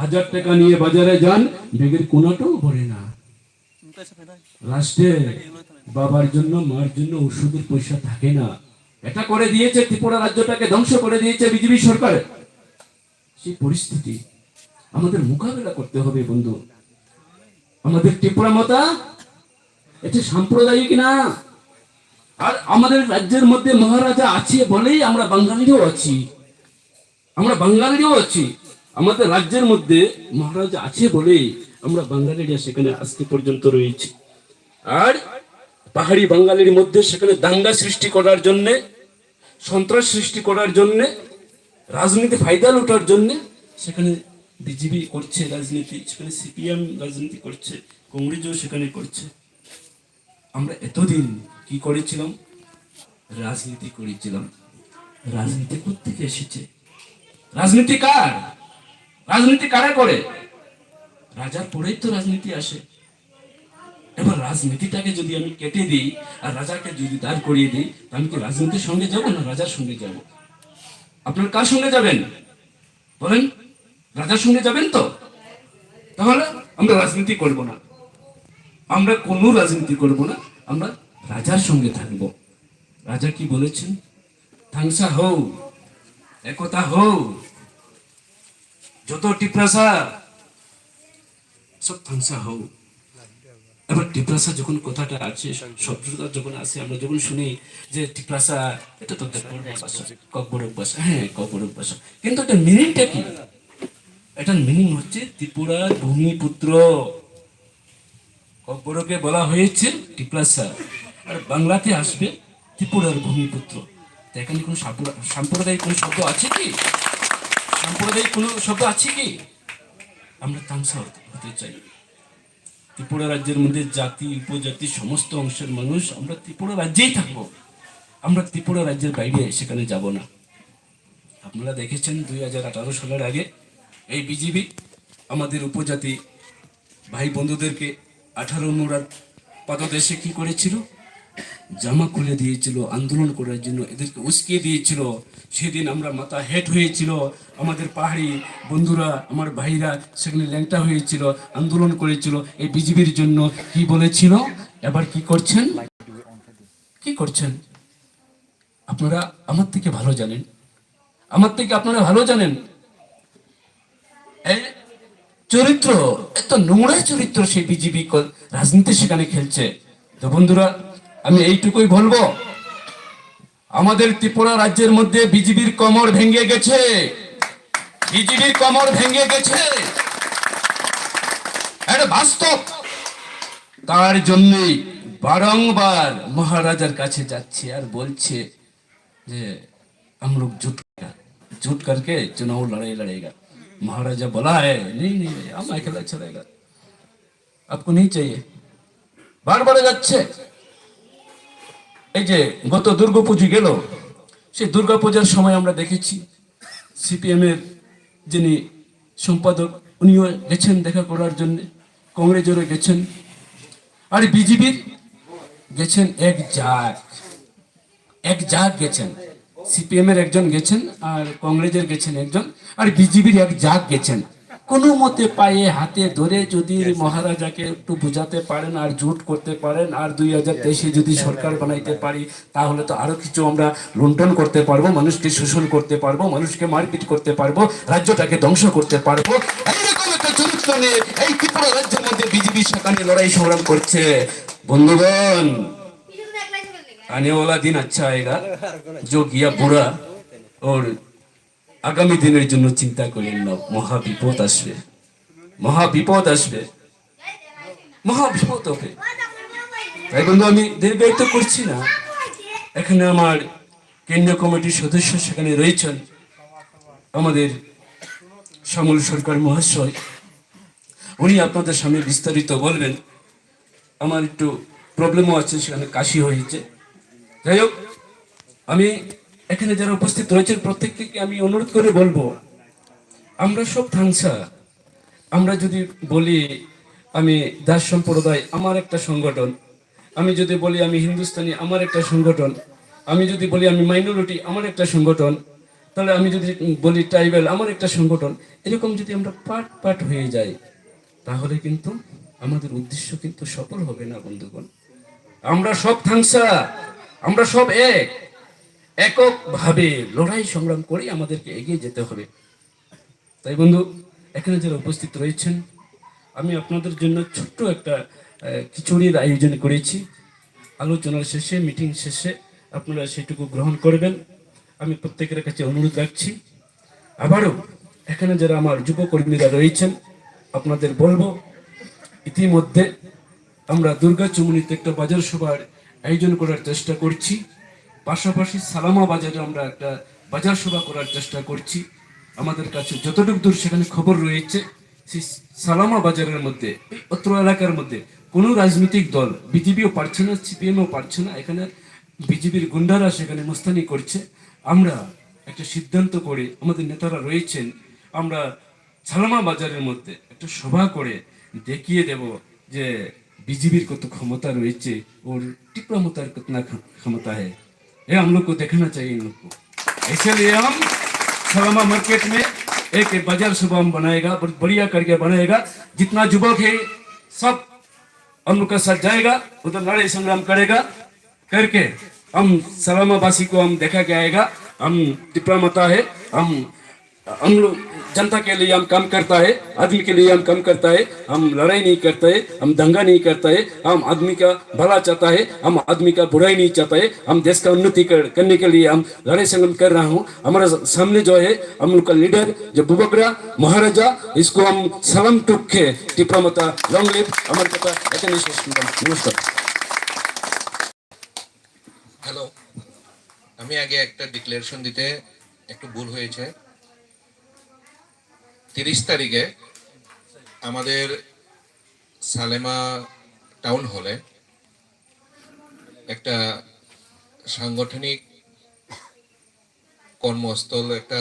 1000 টাকা নিয়ে বাজারে যান, ব্যাগের কোনাটাও ভরে না। লাস্টে বাবার জন্য মার জন্য ওষুধের পয়সা থাকে না। এটা করে দিয়েছে, ত্রিপুরা রাজ্যটাকে ধ্বংস করে দিয়েছে বিজেপি সরকার। সেই পরিস্থিতি আমাদের মোকাবেলা করতে হবে বন্ধু। আমাদের ত্রিপুরা মতা এটা সাম্প্রদায়িক না। আর আমাদের রাজ্যের মধ্যে মহারাজা আছে বলেই আমরা বাঙালিও আছি, আমরা বাঙালিও আছি। আমাদের রাজ্যের মধ্যে মহারাজা আছে বলেই আমরা বাঙালিরা সেখানে আজকে পর্যন্ত রয়েছি। আর পাহাড়ি বাঙালির মধ্যে সেখানে দাঙ্গা সৃষ্টি করার জন্য, সন্ত্রাস সৃষ্টি করার জন্য, রাজনীতি ফায়দা লুটার জন্য সেখানে বিজেপি করছে রাজনীতি, সেখানে সিপিএম রাজনীতি করছে, কংগ্রেসও সেখানে করছে। আমরা এতদিন কি করেছিলাম? রাজনীতি করেছিলাম। রাজনীতি কোত্থেকে এসেছে? রাজনীতি কার? রাজনীতি কারা করে? রাজার পরেই তো রাজনীতি আসে। এবার রাজনীতিটাকে যদি আমি কেটে দিই আর রাজাকে যদি দাঁড় করিয়ে দিই, আমি কি রাজনীতির সঙ্গে যাব না রাজার সঙ্গে যাব? আপনার কার সঙ্গে যাবেন বলেন? রাজার সঙ্গে যাবেন তো? তাহলে আমরা রাজনীতি করব না, আমরা কোনো রাজনীতি করব না, আমরা রাজার সঙ্গে থাকব। রাজা কি বলেছেন? ধ্বংসা হও, একতা হও, যত টিপ্রাসা সব ধ্বংসা হও। এবার টিপ্রাসা যখন কথাটা আছে, শব্দটা যখন আসে, আমরা যখন শুনি যে টিপ্রাসা এটা তো ককবরক ভাষা, হ্যাঁ ককবরক ভাষা, কিন্তু এটা মিনিংটা কি? এটার মিনিং হচ্ছে ত্রিপুরার ভূমিপুত্র। ককবরকে বলা হয়েছে টিপ্রাসা, আর বাংলাতে আসবে ত্রিপুরার ভূমিপুত্র। তো এখানে কোনো সাম্প্রদায়িক কোনো শব্দ আছে কি? সাম্প্রদায়িক কোনো শব্দ আছে কি? আমরা তামসা হতে চাই। ত্রিপুরা রাজ্যের মধ্যে জাতি উপজাতি সমস্ত অংশের মানুষ আমরা ত্রিপুরা রাজ্যেই থাকবো, আমরা ত্রিপুরা রাজ্যের বাইরে সেখানে যাব না। আপনারা দেখেছেন 2018 সালের আগে এই বিজেপি আমাদের উপজাতি ভাই বন্ধুদেরকে 18 নোড়ার পাদদেশে কি করেছিল, জামা খুলে দিয়েছিল আন্দোলন করার জন্য, এদেরকে উস্কিয়ে দিয়েছিল। সেদিন আমরা মাথা হেট হয়েছিল, আমাদের পাহাড়ি বন্ধুরা আমার ভাইরা সেখানে ল্যাংটা হয়েছিল, আন্দোলন করেছিল এই বিজেপির জন্য। কি বলেছিল, এবার কি করছেন, কি করছেন আপনারা আমার থেকে ভালো জানেন, আমার থেকে আপনারা ভালো জানেন। এই চরিত্র, এত নোংরা চরিত্র সেই বিজেপি রাজনীতি সেখানে খেলছে। তো বন্ধুরা, আমি এইটুকুই বলবো, আমাদের ত্রিপুরা রাজ্যের মধ্যে বিজেপির কমর ভেঙে গেছে, বিজেপির কমর ভেঙে গেছে, এটা বাস্তব। তার জন্যই বারংবার মহারাজার কাছে যাচ্ছে আর বলছে যে हम लोग जुट करके चुनाव लड़ेगा। महाराजा बोला है नहीं नहीं हम अकेला चलेगा, आपको नहीं चाहिए। বারবার যাচ্ছে। এই যে গত দুর্গাপুজো গেল, সেই দুর্গাপূজার সময় আমরা দেখেছি সিপিএম এর যিনি সম্পাদক উনিও গেছেন দেখা করার জন্য, কংগ্রেসেরও গেছেন, আর বিজেপির গেছেন এক জাগ গেছেন। সিপিএম এর একজন গেছেন আর কংগ্রেসের গেছেন একজন, আর বিজেপির এক জাগ গেছেন। কোনো মতে পায়ে হাতে ধরে যদি মহারাজাকে একটু বুঝাতে পারেন আর জোট করতে পারেন, আর 2023 যদি সরকার বানাইতে পারি, তাহলে তো আরো কিছু আমরা লুণ্ঠন করতে পারবো, মানুষকে শোষণ করতে পারবো, মানুষকে মারপিট করতে পারবো, রাজ্যটাকে ধ্বংস করতে পারবো। এইরকম একটা চরিত্র নিয়ে এই ত্রিপুরা রাজ্যের মধ্যে বিজেপি সেখানে লড়াই সংগ্রাম করছে। বন্ধুগণ, आने वाला दिन अच्छा आएगा, जो गया बुरा, और আগামী দিনের জন্য চিন্তা করেন না, মহাবিপদ আসবে, মহাবিপদ আসবে, মহাবিপদ হবে। তাই বন্ধু, আমি দীর্ঘায়িত করছি না, এখানে আমার কেন্দ্রীয় কমিটির সদস্য সেখানে রয়েছেন, আমাদের শ্যামল সরকার মহাশয়, উনি আপনাদের সামনে বিস্তারিত বলবেন। আমার একটু প্রবলেমও আছে, সেখানে কাশি হয়েছে। যাই হোক, আমি এখানে যারা উপস্থিত রয়েছেন প্রত্যেককে আমি অনুরোধ করে বলবো, আমরা সব থাংসা। আমরা যদি বলি আমি দাস সম্প্রদায়, আমার একটা সংগঠন, আমি যদি বলি আমি হিন্দুস্তানি, আমার একটা সংগঠন, আমি যদি বলি আমি মাইনরিটি, আমার একটা সংগঠন, তাহলে আমি যদি বলি ট্রাইবেল, আমার একটা সংগঠন। এরকম যদি আমরা পাট পাট হয়ে যাই, তাহলে কিন্তু আমাদের উদ্দেশ্য কিন্তু সফল হবে না বন্ধুগণ। আমরা সব থাংসা, আমরা সব এককভাবে লড়াই সংগ্রাম করে আমাদেরকে এগিয়ে যেতে হবে। তাই বন্ধু, এখানে যারা উপস্থিত রয়েছেন, আমি আপনাদের জন্য ছোট্ট একটা খিচুড়ির আয়োজন করেছি। আলোচনার শেষে, মিটিং শেষে আপনারা সেটুকু গ্রহণ করবেন, আমি প্রত্যেকের কাছে অনুরোধ রাখছি। আবারও এখানে যারা আমার যুবকর্মীরা রয়েছেন, আপনাদের বলবো, ইতিমধ্যে আমরা দুর্গা চুমুনিতে একটা বাজার সভার আয়োজন করার চেষ্টা করছি, পাশাপাশি সালামা বাজারে আমরা একটা বাজার সভা করার চেষ্টা করছি। আমাদের কাছে যতটুকু দূর সেখানে খবর রয়েছে, সেই সালামা বাজারের মধ্যে, অত্র এলাকার মধ্যে কোনো রাজনৈতিক দল, বিজেপিও পারছে না, সিপিএমও পারছে না, এখানে বিজেপির গুন্ডারা সেখানে মুস্তানি করছে। আমরা একটা সিদ্ধান্ত করে, আমাদের নেতারা রয়েছেন, আমরা সালামা বাজারের মধ্যে একটা সভা করে দেখিয়ে দেব যে बीजेपी को तो क्षमता रही और टिप्रा मुतार कितना क्षमता है, ये हम लोग को देखना चाहिए इन लोग को। इसलिए हम सलामा मार्केट में एक बाजार सुबह हम बनाएगा, बहुत बढ़िया करके बनाएगा। जितना युवक है सब हम लोग का साथ जाएगा, उधर लड़ाई संग्राम करेगा, करके हम सलामा वासी को हम देखा के आएगा। हम टिप्रा माता है, हम लोग जनता के लिए हम काम करता है, आदमी के लिए हम काम करता है, हम लड़ाई नहीं करता है, हम दंगा नहीं करता है, हम आदमी का भला चाहता है, हम आदमी का बुराई नहीं चाहता है, हम देश का उन्नति करने के लिए हम लड़ाई संग्राम कर रहा हूँ। हमारे सामने जो है हम लोग का लीडर जो बुबकरा महाराजा, इसको हम सलाम टूक के टिप्रा माता लॉन्ग लिव अमर कथा नमस्कार। হ্যালো, আমি আগে একটা ডিক্লারেশন দিতে একটু ভুল হয়েছে। 30 তারিখে আমাদের সালেমা টাউন হলে একটা সাংগঠনিক কর্মস্থল, একটা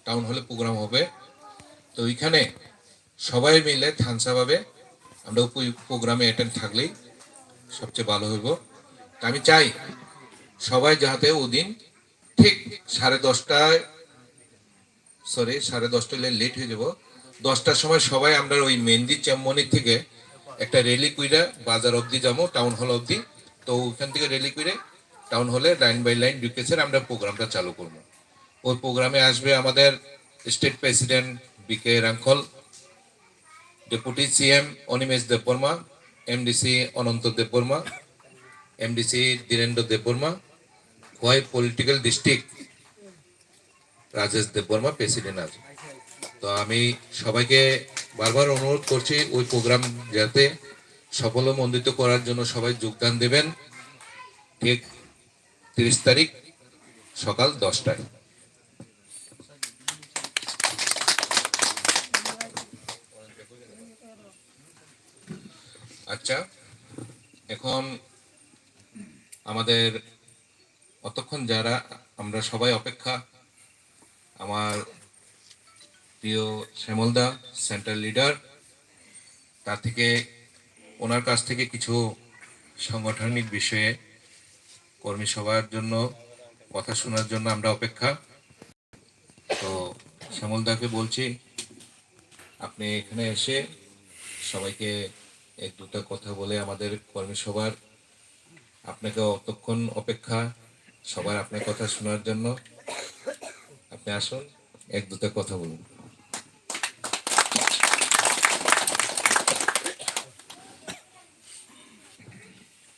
টাউন হলে প্রোগ্রাম হবে। তো ওইখানে সবাই মিলে থানসাভাবে আমরা ওই প্রোগ্রামে অ্যাটেন্ড থাকলেই সবচেয়ে ভালো হইব। তা আমি চাই সবাই যাতে ওদিন ঠিক 10:30, 10:30 হলে লেট হয়ে যাব, 10টার সময় সবাই আমরা ওই মেহেন্দি চেম্মনি থেকে একটা রেলি কইরা বাজার অবধি যাবো, টাউন হল অবধি। তো ওইখান থেকে রেলি করে টাউন হলে লাইন বাই লাইন ঢুকেছে আমরা প্রোগ্রামটা চালু করব। ওই প্রোগ্রামে আসবে আমাদের state president BK Rankhal, deputy CM Animesh Debbarma, MDC Ananta Debbarma, MDC Dhirendra Debbarma, Khowai political district Rajesh Debbarma president আছে। তো আমি সবাইকে বারবার অনুরোধ করছি ওই প্রোগ্রাম যাতে সফলমণ্ডিত করার জন্য সবাই যোগদান দেবেন। ঠিক 30 তারিখ সকাল 10টায়। আচ্ছা, এখন আমাদের অতক্ষণ যারা আমরা সবাই অপেক্ষা, আমার প্রিয় শ্যামলদা সেন্ট্রাল লিডার, তার থেকে ওনার কাছ থেকে কিছু সাংগঠনিক বিষয়ে কর্মী সভার জন্য কথা শোনার জন্য আমরা অপেক্ষা। তো শ্যামলদাকে বলছি আপনি এখানে এসে সবাইকে এক দুটা কথা বলে আমাদের কর্মী সভার, আপনাকে অতক্ষণ অপেক্ষা সবার আপনার কথা শোনার জন্য, আপনি আসুন এক দুটা কথা বলুন।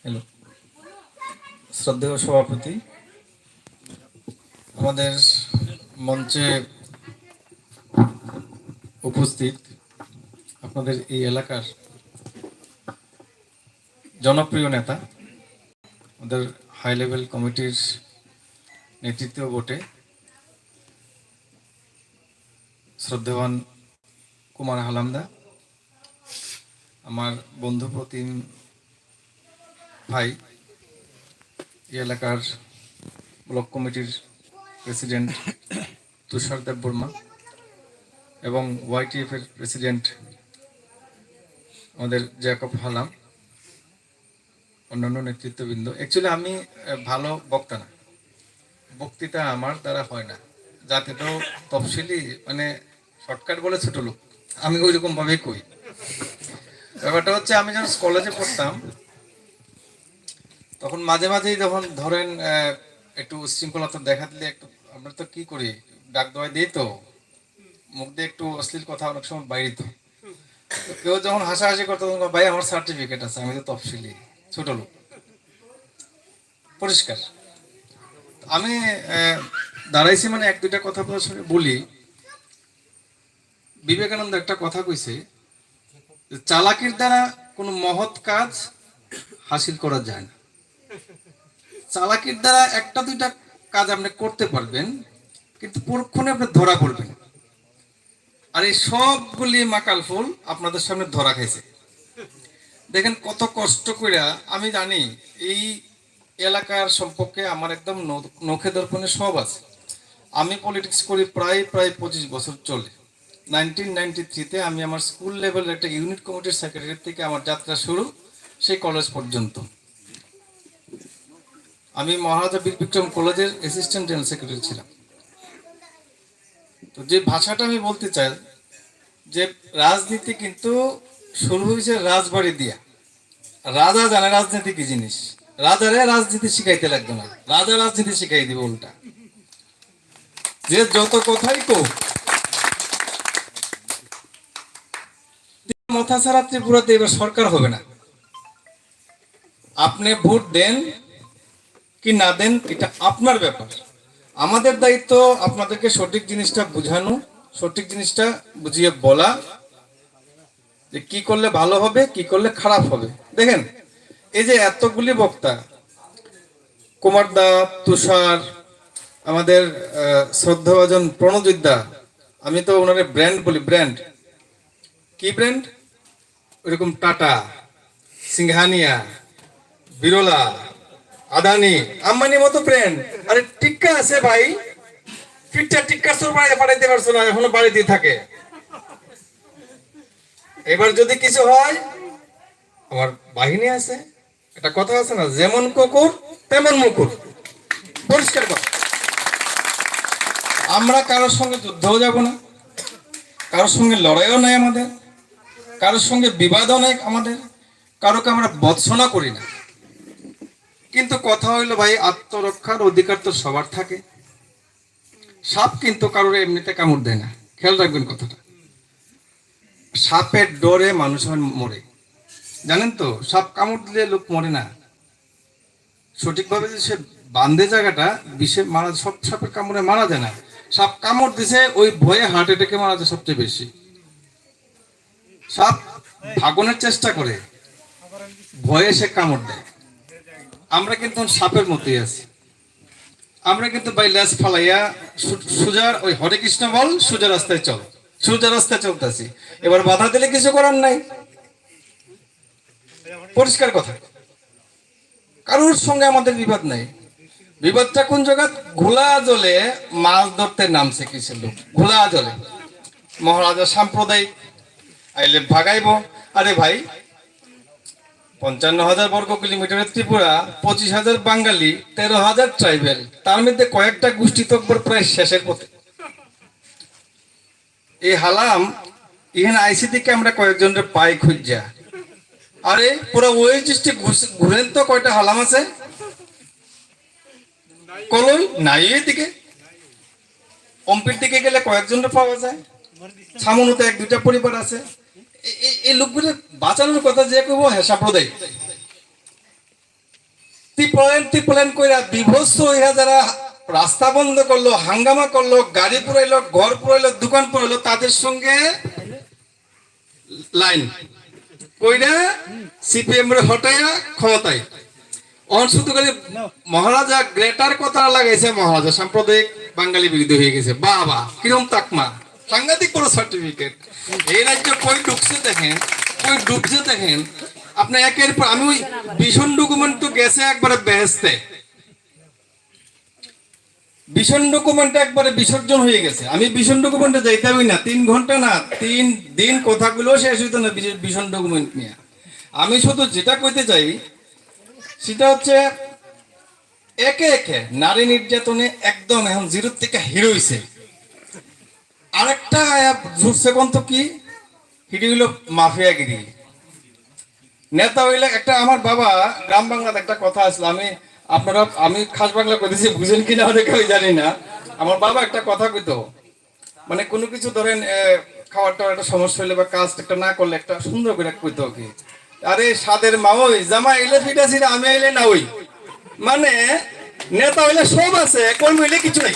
হ্যালো, শ্রদ্ধেয় সভাপতি, আমাদের মঞ্চে উপস্থিত আপনাদের এই এলাকার জনপ্রিয় নেতা, আমাদের হাই লেভেল কমিটির নেতৃত্ব বটে শ্রদ্ধেবান কুমার হালামদা, আমার বন্ধু প্রতিম ভাই, এই এলাকার ব্লক কমিটির প্রেসিডেন্ট তুষার দেববর্মা এবং ওয়াইটিএফ এর প্রেসিডেন্ট আমাদের জ্যাকব হালাম, অন্যান্য নেতৃত্ববৃন্দ। অ্যাকচুয়ালি আমি ভালো বক্তা না, বক্তৃতা আমার দ্বারা হয় না, যাতে তো তফসিলি মানে শর্টকাট বলে ছোট লোক, আমি ওই রকম ভাবেই কই। ব্যাপারটা হচ্ছে আমি যখন কলেজে পড়তাম তখন মাঝে মাঝেই যখন ধরেন একটু শৃঙ্খলতা দেখা দিলে একটু আমরা তো কি করি, ডাক দেওয়াই দিই, তো মুখ দিয়ে একটু অশ্লীল কথা অনেক সময় বাইরে। তো কেউ যখন হাসাহাসি করতো তখন ভাই আমার সার্টিফিকেট আছে, আমি তো তফসিলি ছোট লোক, পরিষ্কার। আমি দাঁড়াইছি মানে এক দুইটা কথা আপনার সঙ্গে বলি। বিবেকানন্দ একটা কথা কইছে, চালাকির দ্বারা কোনো মহৎ কাজ হাসিল করা যায় না। চালাকির দ্বারা একটা দুইটা কাজ আপনি করতে পারবেন, কিন্তু পরক্ষণে আপনি ধরা পড়বেন। আর এই সবগুলি মাকাল ফুল আপনাদের সামনে ধরা খাইছে। দেখেন কত কষ্ট কইরা, আমি জানি এই এলাকার সম্পর্কে আমার একদম নখে দর্পণে সব আছে। আমি পলিটিক্স করি প্রায় 25 বছর চলে। 1993-তে আমি আমার স্কুল লেভেলের একটা ইউনিট কমিটির সেক্রেটারি থেকে আমার যাত্রা শুরু, সেই কলেজ পর্যন্ত। আমি মহারাজা বীর বিক্রম কলেজের অ্যাসিস্ট্যান্ট জেনারেল সেক্রেটারি ছিলাম। তো যে ভাষাটা আমি বলতে চাই, যে রাজনীতি কিন্তু শুরু হয়েছে রাজবাড়ি দিয়া। রাজা জানে রাজনীতি কি জিনিস, রাজারে রাজনীতি শিখাইতে লাগবে না, রাজা রাজনীতি শিখাই দিবে উল্টা। যে যত কথাই কো মাথা ছাড়া ত্রিপুরাতে এবার সরকার হবে না। আপনি ভোট দেন কি না দেন এটা আপনার ব্যাপার। আমাদের দায়িত্ব আপনাদেরকে সঠিক জিনিসটা বুঝানো, সঠিক জিনিসটা বুঝিয়ে বলা, যে কি করলে ভালো হবে, কি করলে খারাপ হবে। দেখেন এই যে এতগুলি বক্তা, কুমার দা, তুষার, আমাদের শ্রদ্ধাভাজন প্রণজিৎ দা, আমি তো ওনারে ব্র্যান্ড বলি, ব্র্যান্ড কি ব্র্যান্ড, ওইরকম টাটা, সিংহানিয়া, বিরলা, আদানি, আম্বানির মতো ব্র্যান্ড। আরে টিক্কা আছে ভাই, ফিটটা টিক্কা চোর পাঠাইতে পারছো না, এখনো বাড়িতেই থাকে। এবার যদি কিছু হয়, আমার বাহিনী আছে, একটা কথা আছে না, যেমন কুকুর তেমন মুকুর। পরিষ্কার কথা। আমরা কারোর সঙ্গে যুদ্ধও যাব না, কারোর সঙ্গে লড়াইও নাই আমাদের, কারোর সঙ্গে বিবাদও নাই আমাদের, কারোকে আমরা বৎসনা করি না। কিন্তু কথা হইলো ভাই, আত্মরক্ষার অধিকার তো সবার থাকে। সাপ কিন্তু কারোর এমনিতে কামড় দেয় না, খেয়াল রাখবেন কথাটা। সাপের ডরে মানুষ মরে, জানেন তো? সাপ কামড় দিলে লোক মরে না, সঠিকভাবে যে সে বান্ধে জায়গাটা বিষে মারা, সব সাপের কামড়ে মারা যায় না। সাপ কামড় দিছে ওই ভয়ে হার্ট অ্যাটাকে মারা যায় সবচেয়ে বেশি। সাপ ভাগনের চেষ্টা করে, ভয়ে সে কামড় দেয়। আমরা কিন্তু সাপের মতোই আছি। আমরা কিন্তু ভাই লেজ ফালাইয়া সোজা ওই হরে কৃষ্ণ বল, সোজা রাস্তায় চল, সোজা রাস্তায় চলতেছি। এবার বাধা দিলে কিছু করার নাই। পরিষ্কার কথা। কারোর সঙ্গে আমাদের বিবাদ নাই। বিবাদটা কোন জায়গা? ঘোলা জলে মাছ ধরতে নামছে কিছু লোক, ঘোলা জলে। মহারাজা সাম্প্রদায়িক আইলে ভাগাইব। আরে ভাই, 55,000 বর্গ কিলোমিটারের ত্রিপুরা, 25,000 বাঙালি, 13,000 ট্রাইবেল, তার মধ্যে কয়েকটা গোষ্ঠী তো প্রায় শেষের পথে। এই হালাম এখানে আইসিটিকে আমরা কয়েকজনের পাই খুঁজা। আরে পুরো ওই দৃষ্টি ঘুরেন তো, কয়টা হালাম আছে? কলই নাই। দিকে অম্পির দিকে গেলে কয়েকজনের পাওয়া যায়। সামনুতে 1-2টা পরিবার আছে। এই লোকগুলো বাঁচানোর কথা যে কইব, হ্যাঁ সাম্প্রদায়িক ত্রিপলেন কইরা বিভৎস হইয়া যারা রাস্তা বন্ধ করলো, হাঙ্গামা করলো, গাড়ি পুরাইলো, ঘর পুরাইলো, দোকান পুরাইলো, তাদের সঙ্গে লাইন কইরা সিপিএম রে হটাইয়া ক্ষমতায়। শুধু খালি মহারাজা গ্রেটার কথা লাগাইছে, মহারাজা সাম্প্রদায়িক বাঙালি বিরোধী হয়ে গেছে। বাবা কিরম তাকমা, সাংঘাতিক বড় সার্টিফিকেট। এই রাজ্য কই ঢুকছে দেখেন, কই ডুবছে দেখেন। আপনার একের পর আমি ওই ভীষণ ডকুমেন্ট তো গেছে একবারে বেহেস্তে, ভীষণ ডকুমেন্ট একবারে বিসর্জন হয়ে গেছে। আমি ভীষণ ডকুমেন্টে যাইতামই না, 3 ঘন্টা না 3 দিন কথাগুলো শেষ হইতো না ভীষণ ডকুমেন্ট নিয়ে। আমি শুধু যেটা কইতে চাই সেটা হচ্ছে, একে একে নারী নির্যাতনে একদম এখন 0 থেকে হিরো হইছে। আরেকটা ঝুটছে কোন তো কি, হিরো হইল মাফিয়াগিরি। নেতা হইলে একটা, আমার বাবা গ্রাম বাংলাতে একটা কথা আসলো, আমি খাস বাংলা কইতেছি, বুঝেন কিনা অনেকে আমি জানি না। আমার বাবা একটা কথা কইতো, মানে কোনো কিছু ধরেন খাওয়ারটা একটা সমস্যা হইলে বা কাজ একটা না করলে একটা সুন্দর করে কইতো কি, আরে সাদের মা ওই জামা এলে ফিটাছি না, আমি এলে না ওই। মানে নেতা হইলে সব আছে, কর্মী হইলে কিছু নাই।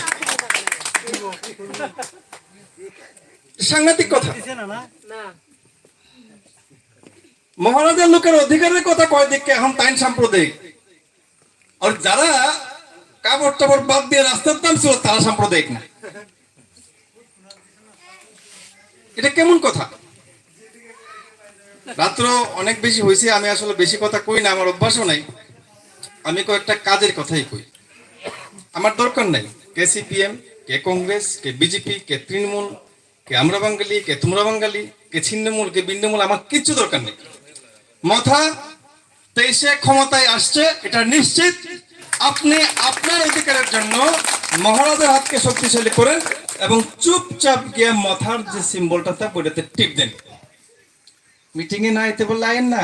সাংঘাতিক কথা। মহারাজার লোকের অধিকারের কথা কয় দিকে এখন তাইন সাম্প্রদায়িক, আর যারা কাপড় টাপড় বাদ দিয়ে রাস্তার দাম ছিল তারা সাম্প্রদায়িক না। এটা কেমন কথা? রাত্র অনেক বেশি হয়েছে, আমি আসলে বেশি কথা কই না, আমার অভ্যাসও নাই। আমি কয়েকটা কাজের কথাই কই, আমার দরকার নাই কে সিপিএম, কে কংগ্রেস, কে বিজেপি, কে তৃণমূল, কে আমরা বাঙালি, কে তোমরা বাঙালি, কে ছিন্নমূল, কে বিন্নমূল, আমার কিচ্ছু দরকার নেই। মাথা 23-এ ক্ষমতায় আসছে, এটা নিশ্চিত। আপনি আপনার অধিকারের জন্য মহারাজার হাতকে শক্তিশালী করেন এবং চুপচাপ গিয়ে মাথার যে সিম্বলটা ওইটাতে টিপ দেন। মিটিং এ না আইতে বললে আইন না,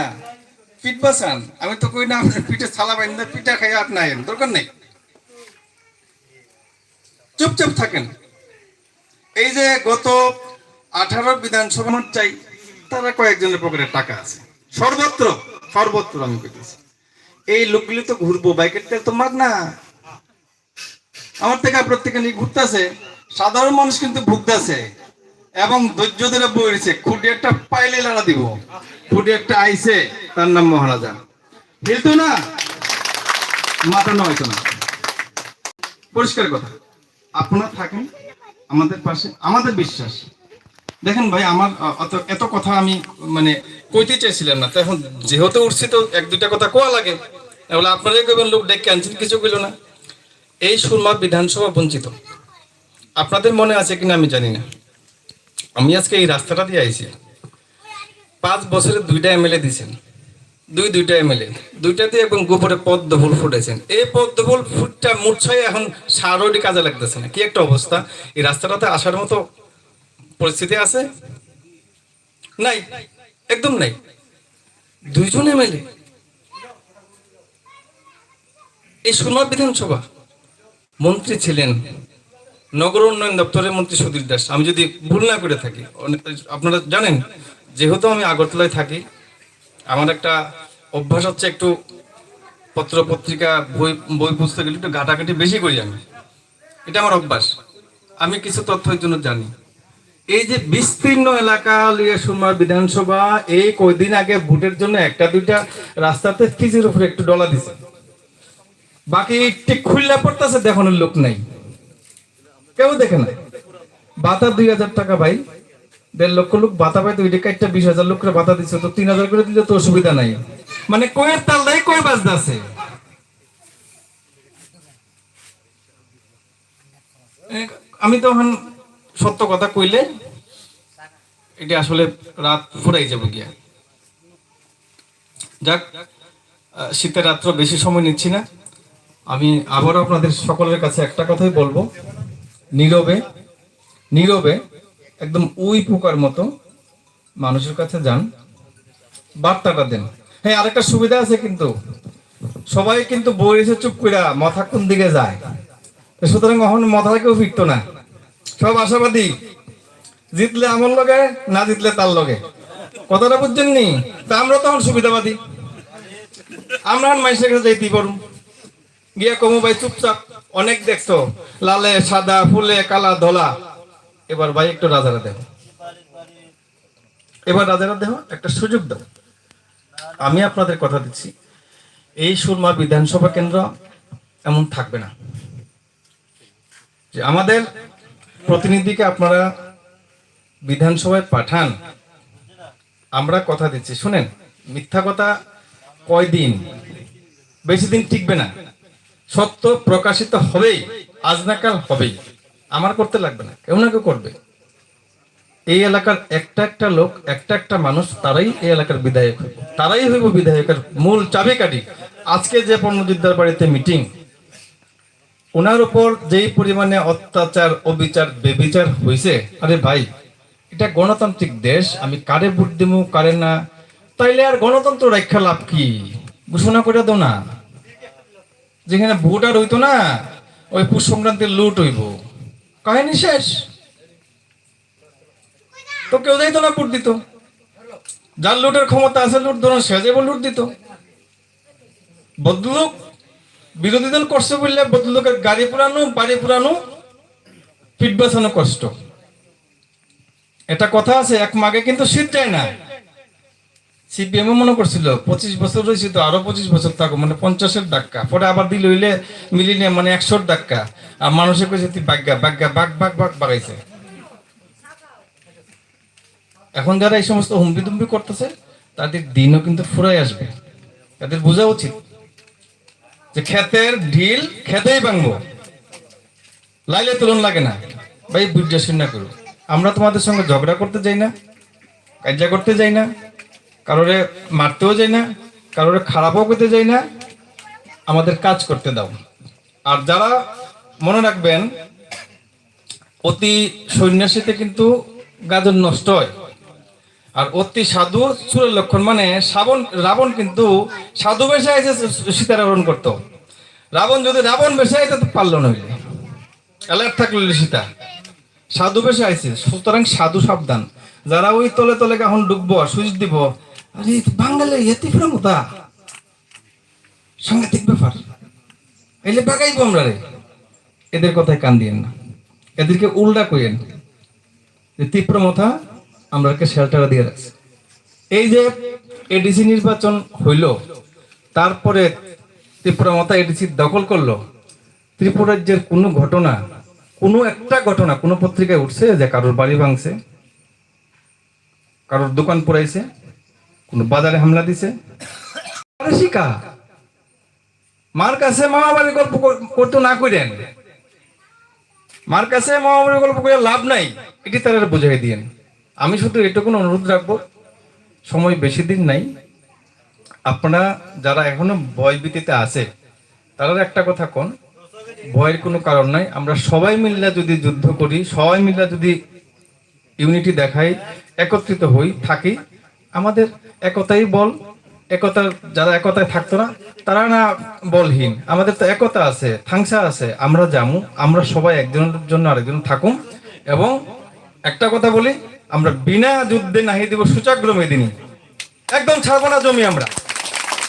পিঠ বাসান। আমি তো কই না আপনার পিঠে ছালা বাইন না, পিঠা খাই আপনি আইন, দরকার নেই। চুপচাপ থাকেন। এই যে গত 18 বিধানসভা চাই, তারা কয়েকজনের পকেটে টাকা আছে, সর্বত্র সর্বত্র আমি পেতেছি। এই লোকগুলি তো ঘুরবো, বাইকের তেল তো মাগ না, আমার থেকে প্রত্যেকে নিয়ে ঘুরতেছে। সাধারণ মানুষ কিন্তু ভুগতেছে এবং ধৈর্য ধরে বইছে। খুঁটি একটা পাইলে লাড়া দিব, খুঁটি একটা আইছে, তার নাম মহারাজা। হিলতো না, মাথা নয়তো না। পরিষ্কার কথা। আপনারা থাকেন আমাদের পাশে, আমাদের বিশ্বাস। দেখেন ভাই, আমার এত কথা আমি মানে কইতে চাইছিলেন না, তো এখন যেহেতু উঠছি তো এক দুইটা কথা কোয়া লাগে, এগুলো আপনারাই কইবেন লোক ডেকে আনছেন, কিছু কইল না। এই সুরমা বিধানসভা বঞ্চিত, আপনাদের মনে আছে কিনা আমি জানি না, আমি আজকে এই রাস্তাটা দিয়ে আইছি। 5 বছরে 2টা এমএলএ দিয়েছেন, দুইটা এমএলএ, দুইটাতে এবং গোপরে পদ্ম ফুল ফুটেছেন। এই পদ্ম ফুল ফুটটা মূর্ছায় এখন সারোডি কাজে লাগতেছে না, কি একটা অবস্থা। এই রাস্তাটাতে আসার মতো পরিস্থিতি আছে? নাই, একদম নাই। 2জন এমএলএ এই সুরমা বিধানসভা। মন্ত্রী ছিলেন নগর উন্নয়ন দপ্তরের মন্ত্রী সুধীর দাস, আমি যদি ভুল না করে থাকি। আপনারা জানেন, যেহেতু আমি আগরতলায় থাকি, আমার একটা অভ্যাস হচ্ছে একটু পত্র পত্রিকা বই পুস্তক একটু ঘাটাঘাটি বেশি করি আমি, এটা আমার অভ্যাস। আমি কিছু তথ্যের জন্য জানি। এই যে বিস্তীর্ণ এলাকা লিয়ে সুরমা বিধানসভা, এই কয়দিন আগে ভোটের জন্য একটা দুইটা রাস্তাতে ফিজের উপরে একটু ডলা দিছে, বাকি ঠিক খুললা পড়তেছে, দেখানোর লোক নাই, কেউ দেখে না। বাতা 2000 টাকা ভাই, 1.5 লক্ষ লোক বাতা পাইতো, ওই একটা 20,000 লোক করে বাতা দিচ্ছে, তো 3000 করে দিলে তো অসুবিধা নাই। মানে কয়ের তাল নাই, কয় বাজতে আছে। আমি তখন সত্য কথা কইলে এটা আসলে রাত ফুরাই যাবে গিয়া। যাক, শীতের রাত্র বেশি সময় নিচ্ছি না, আমি আবারও আপনাদের সকলের কাছে একটা কথাই বলবো, নীরবে নীরবে একদম উই পোকার মতো মানুষের কাছে যান, বার্তাটা দেন। হ্যাঁ, আরেকটা সুবিধা আছে, কিন্তু সবাই কিন্তু বই এসে চুপ কইরা মাথা কোন দিকে যায়, সুতরাং কখন মাথা কেউ ফিরতো না, সব আশাবাদী, জিতলে আমার লগে, না জিতলে তার লগে। কথাটা বুঝছেন নি? তা আমরা তখন সুবিধাবাদী, আমরা মানুষের কাছে যাইতে পারুম, গিয়া কমু ভাই চুপচাপ, অনেক দেখছো লালে সাদা ফুলে কালা ধলা, এবার ভাই একটু রাজারা দেব, এবার রাজারা দেহ, একটা সুযোগ দাও। আমি আপনাদের কথা দিচ্ছি, এই সুরমা বিধানসভা কেন্দ্র এমন থাকবে না যে আমাদের প্রতিনিধিকে আপনারা বিধানসভায় পাঠান। আমরা কথা দিচ্ছি, শুনেন, মিথ্যা কথা কয়দিন, বেশি দিন টিকবে না, সত্য প্রকাশিত হবেই, আজ না কাল হবেই, আমার করতে লাগবে না, কেউ না কেউ করবে। এই এলাকার একটা লোক, একটা মানুষ, তারাই এই এলাকার বিধায়ক হইব, তারাই হইব বিধায়কের মূল চাবিকাঠি। আজকে যে পর্ণযোদ্ধার বাড়িতে মিটিং, ওনার উপর যেই পরিমাণে অত্যাচার, অবিচার, বেবিচার হয়েছে, আরে ভাই, এটা গণতান্ত্রিক দেশ, আমি কারে ভোট দিব কারে না, তাইলে আর গণতন্ত্র রক্ষা লাভ কি? ঘোষণা করে দাও না, যেখানে ভোট আর হইতো না, ওই পুষ সংক্রান্তির লুট হইব, কাহিনী শেষ। তো কেউ যাইতো না ভোট দিত, যার লুটের ক্ষমতা আছে, লুট ধরুন সে যাবো লুট দিত। বদলুক বিরোধী দল করছে বললে বদলুকের গাড়ি পুরানো, বাড়ি পুরানো, পিঠ বাঁচানো কষ্ট। এটা কথা আছে, এক মাগে কিন্তু শীত যায় না। সিপিএম মনে করছিল 25 বছর রয়েছে, তো আরো 25 বছর থাকো, মানে 50-এর ধাক্কা, পরে আবার দিল হইলে মিলিয়ে মানে 100-এর ধাক্কা, আর মানুষের কাছে বাঘ বাগাইছে। এখন যারা এই সমস্ত হুমকি দুম্বি করতেছে, তাদের দিনও কিন্তু ফুরাই আসবে। তাদের বোঝা উচিত যে ক্ষেতের ঢিল খেতেই ভাঙবো, লাইলে তুলন লাগে না। ভাই বুঝাসুন না করো, আমরা তোমাদের সঙ্গে ঝগড়া করতে যাই না, কাজা করতে যাই না, কারোরে মারতেও যাই না, কারোরে খারাপও করতে যাই না, আমাদের কাজ করতে দাও। আর যারা মনে রাখবেন, অতি সন্ন্যাসীতে কিন্তু গাজন নষ্ট হয়, আর অতি সাধু চুরের লক্ষণ। মানে রাবণ কিন্তু সাধু বেশে আইসে সীতার হরণ করতো, রাবণ যদি রাবণ বেশে আইতে তো পারলো না, হইলে অ্যালার্ট থাকলো সীতা, সাধু বেশে আইসে। সুতরাং সাধু সাবধান, যারা ওই তলে তলে এখন ডুববো, সুইচ দিব, আরে বাঙালি এতে ফ্রামতা সাংঘাতিক ব্যাপার, এলে বাগাইবো আমরা রে, এদের কথায় কান দিয়েন না, এদেরকে উল্টা কইেন যে তীব্রমথা আমরা শেল্টার দিয়ে রাখছি। এই যে এডিসি নির্বাচন হইল, তারপরে ত্রিপুরামথা এডিসি দখল করলো, ত্রিপুরা রাজ্যের কোনো ঘটনা, কোনো একটা ঘটনা কোনো পত্রিকায় উঠছে যে কারোর বাড়ি ভাঙছে, কারোর দোকান পুরাইছে? কোন বাজারে হামলা দিছে, আরে শিখা মার কাছে মামা বাড়ির গল্প করতে না করেন, মার কাছে মামা বাড়ির গল্প করে লাভ নাই, এটি তারা বুঝাই দিয়েন। আমি শুধু এটুকুন অনুরোধ রাখবো, সময় বেশি দিন নাই, আপনারা যারা এখনো ভয় ভীতিতে আছে তারা একটা কথা কোন, ভয়ের কোনো কারণ নাই। আমরা সবাই মিল্লা যদি যুদ্ধ করি, সবাই মিল্লা যদি ইউনিটি দেখাই, একত্রিত হই, থাকি, আমাদের একতাই বল। একতা, যারা একতায় থাকতো না তারা না বলহীন, আমাদের তো একতা আছে, থাংসা আছে, আমরা জামু, আমরা সবাই একজনের জন্য আরেকজন থাকুম। এবং একটা কথা বলি, আমরা বিনা যুদ্ধে নাহি দেব সূচাগ্র মেদিনী, একদম ছাড়বো না জমি আমরা।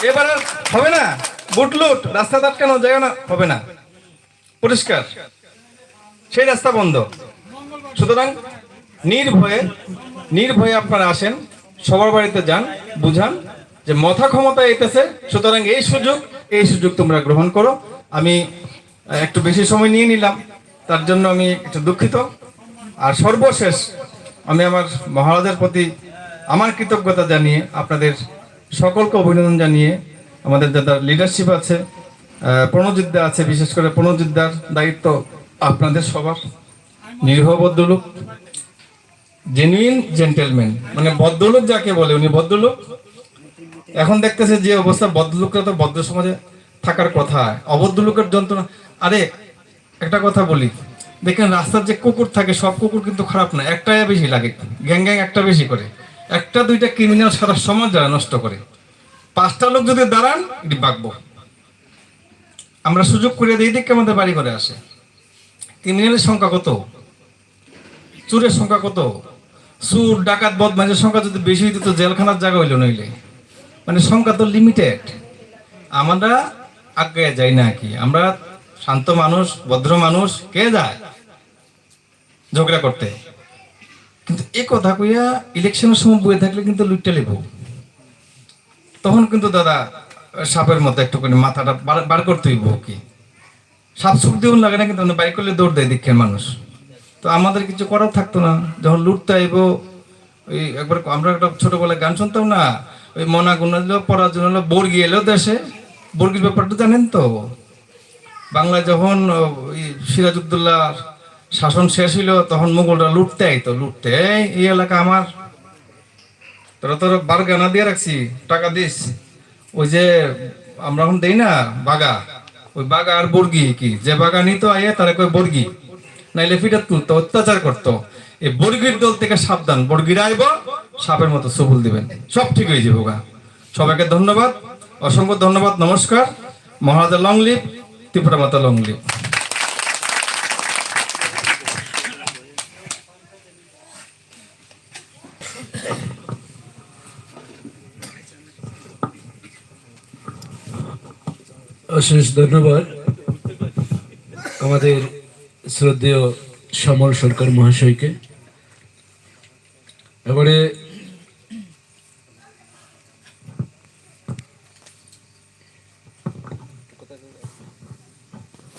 এবার আর হবে না বুটলুট, রাস্তা আটকানো যায় না, হবে না, পরিষ্কার সেই রাস্তা বন্ধ। সুতরাং নির্ভয়ে আপনারা আসেন, সবার বাড়িতে যান, বুঝান যে মথা ক্ষমতা এতেছে, সুতরাং এই সুযোগ তোমরা গ্রহণ করো। আমি একটু বেশি সময় নিয়ে নিলাম, তার জন্য আমি একটু দুঃখিত। আর সর্বশেষ আমি আমার মহারাজের প্রতি আমার কৃতজ্ঞতা জানিয়ে, আপনাদের সকলকে অভিনন্দন জানিয়ে, আমাদের যারা লিডারশিপ আছে, প্রণজিৎদা আছে, বিশেষ করে প্রণজিৎদার দায়িত্ব আপনাদের সবার। নিরীহ ভদ্রলোক, জেনুইন জেন্টেলম্যান, মানে ভদ্রলোক যাকে বলে উনি ভদ্রলোক। এখন দেখতেছে যে অবস্থা, ভদ্রলোকরা তো ভদ্র সমাজে থাকার কথা, অভদ্রলোকের যন্ত্রণা। আরে একটা কথা বলি, দেখেন রাস্তার যে কুকুর থাকে, সব কুকুর কিন্তু খারাপ না, একটাই বেশি লাগে, গ্যাং একটা বেশি করে, একটা দুইটা ক্রিমিনাল সারা সমাজ যারা নষ্ট করে, 5টা লোক যদি দাঁড়ান এটি বাঁকবো। আমরা সুযোগ করে দিই, দিকে আমাদের বাড়ি করে আসে। ক্রিমিনালের সংখ্যা কত, চোরের সংখ্যা কত, চুর ডাকাত বদমাইশের সংখ্যা যদি বেশি হইতো তো জেলখানার জায়গা হইলো নইলে, মানে সংখ্যা তো লিমিটেড। আমরা আগে যাই না কি, আমরা শান্ত মানুষ, ভদ্র মানুষ, কে যায় ঝগড়া করতে? কিন্তু এ কথা কইয়া ইলেকশনের সময় বয়ে থাকলে কিন্তু লুটটা লেবো, তখন কিন্তু দাদা সাপের মতো একটুখানি মাথাটা বার করতে হইব। কি সাপ সুখ দিও লাগে না, কিন্তু বাইক করলে দৌড় দেয় দীক্ষের মানুষ। তো আমাদের কিছু করার থাকতো না, যখন লুটতে আইব। ওই একবার আমরা একটা ছোটবেলায় গান শুনতাম না, ওই মনা গুণ এলো, পরাজন এলো, বর্গি এলো দেশে। বর্গির ব্যাপারটা জানেন তো? বাংলায় যখন ওই সিরাজউদ্দৌলার শাসন শেষ হইলো, তখন মুঘলরা লুটতে আইতো, লুটতে এই এলাকা আমার, তোরা তোর বার গানা দিয়ে রাখছি, টাকা দিস। ওই যে আমরা এখন দেই না বাগা, ওই বাগা আর বর্গি, কি যে বাগা নিত আইয়া তারা কই বর্গি, নাইলে ফিটার তুলতো, অত্যাচার করতো। এই বর্গির দল থেকে সাবধান, বর্গিরা আইব সাপের মতো সবুল দিবেন, সব ঠিক হয়ে যাবো গা। সবাইকে ধন্যবাদ, অসংখ্য ধন্যবাদ, নমস্কার। মহারাজা লং লিভ, ত্রিপুরা মাতা লং লিভ। অশেষ ধন্যবাদ আমাদের শ্রদ্ধেয় সমর সরকার মহাশয়কে। এবারে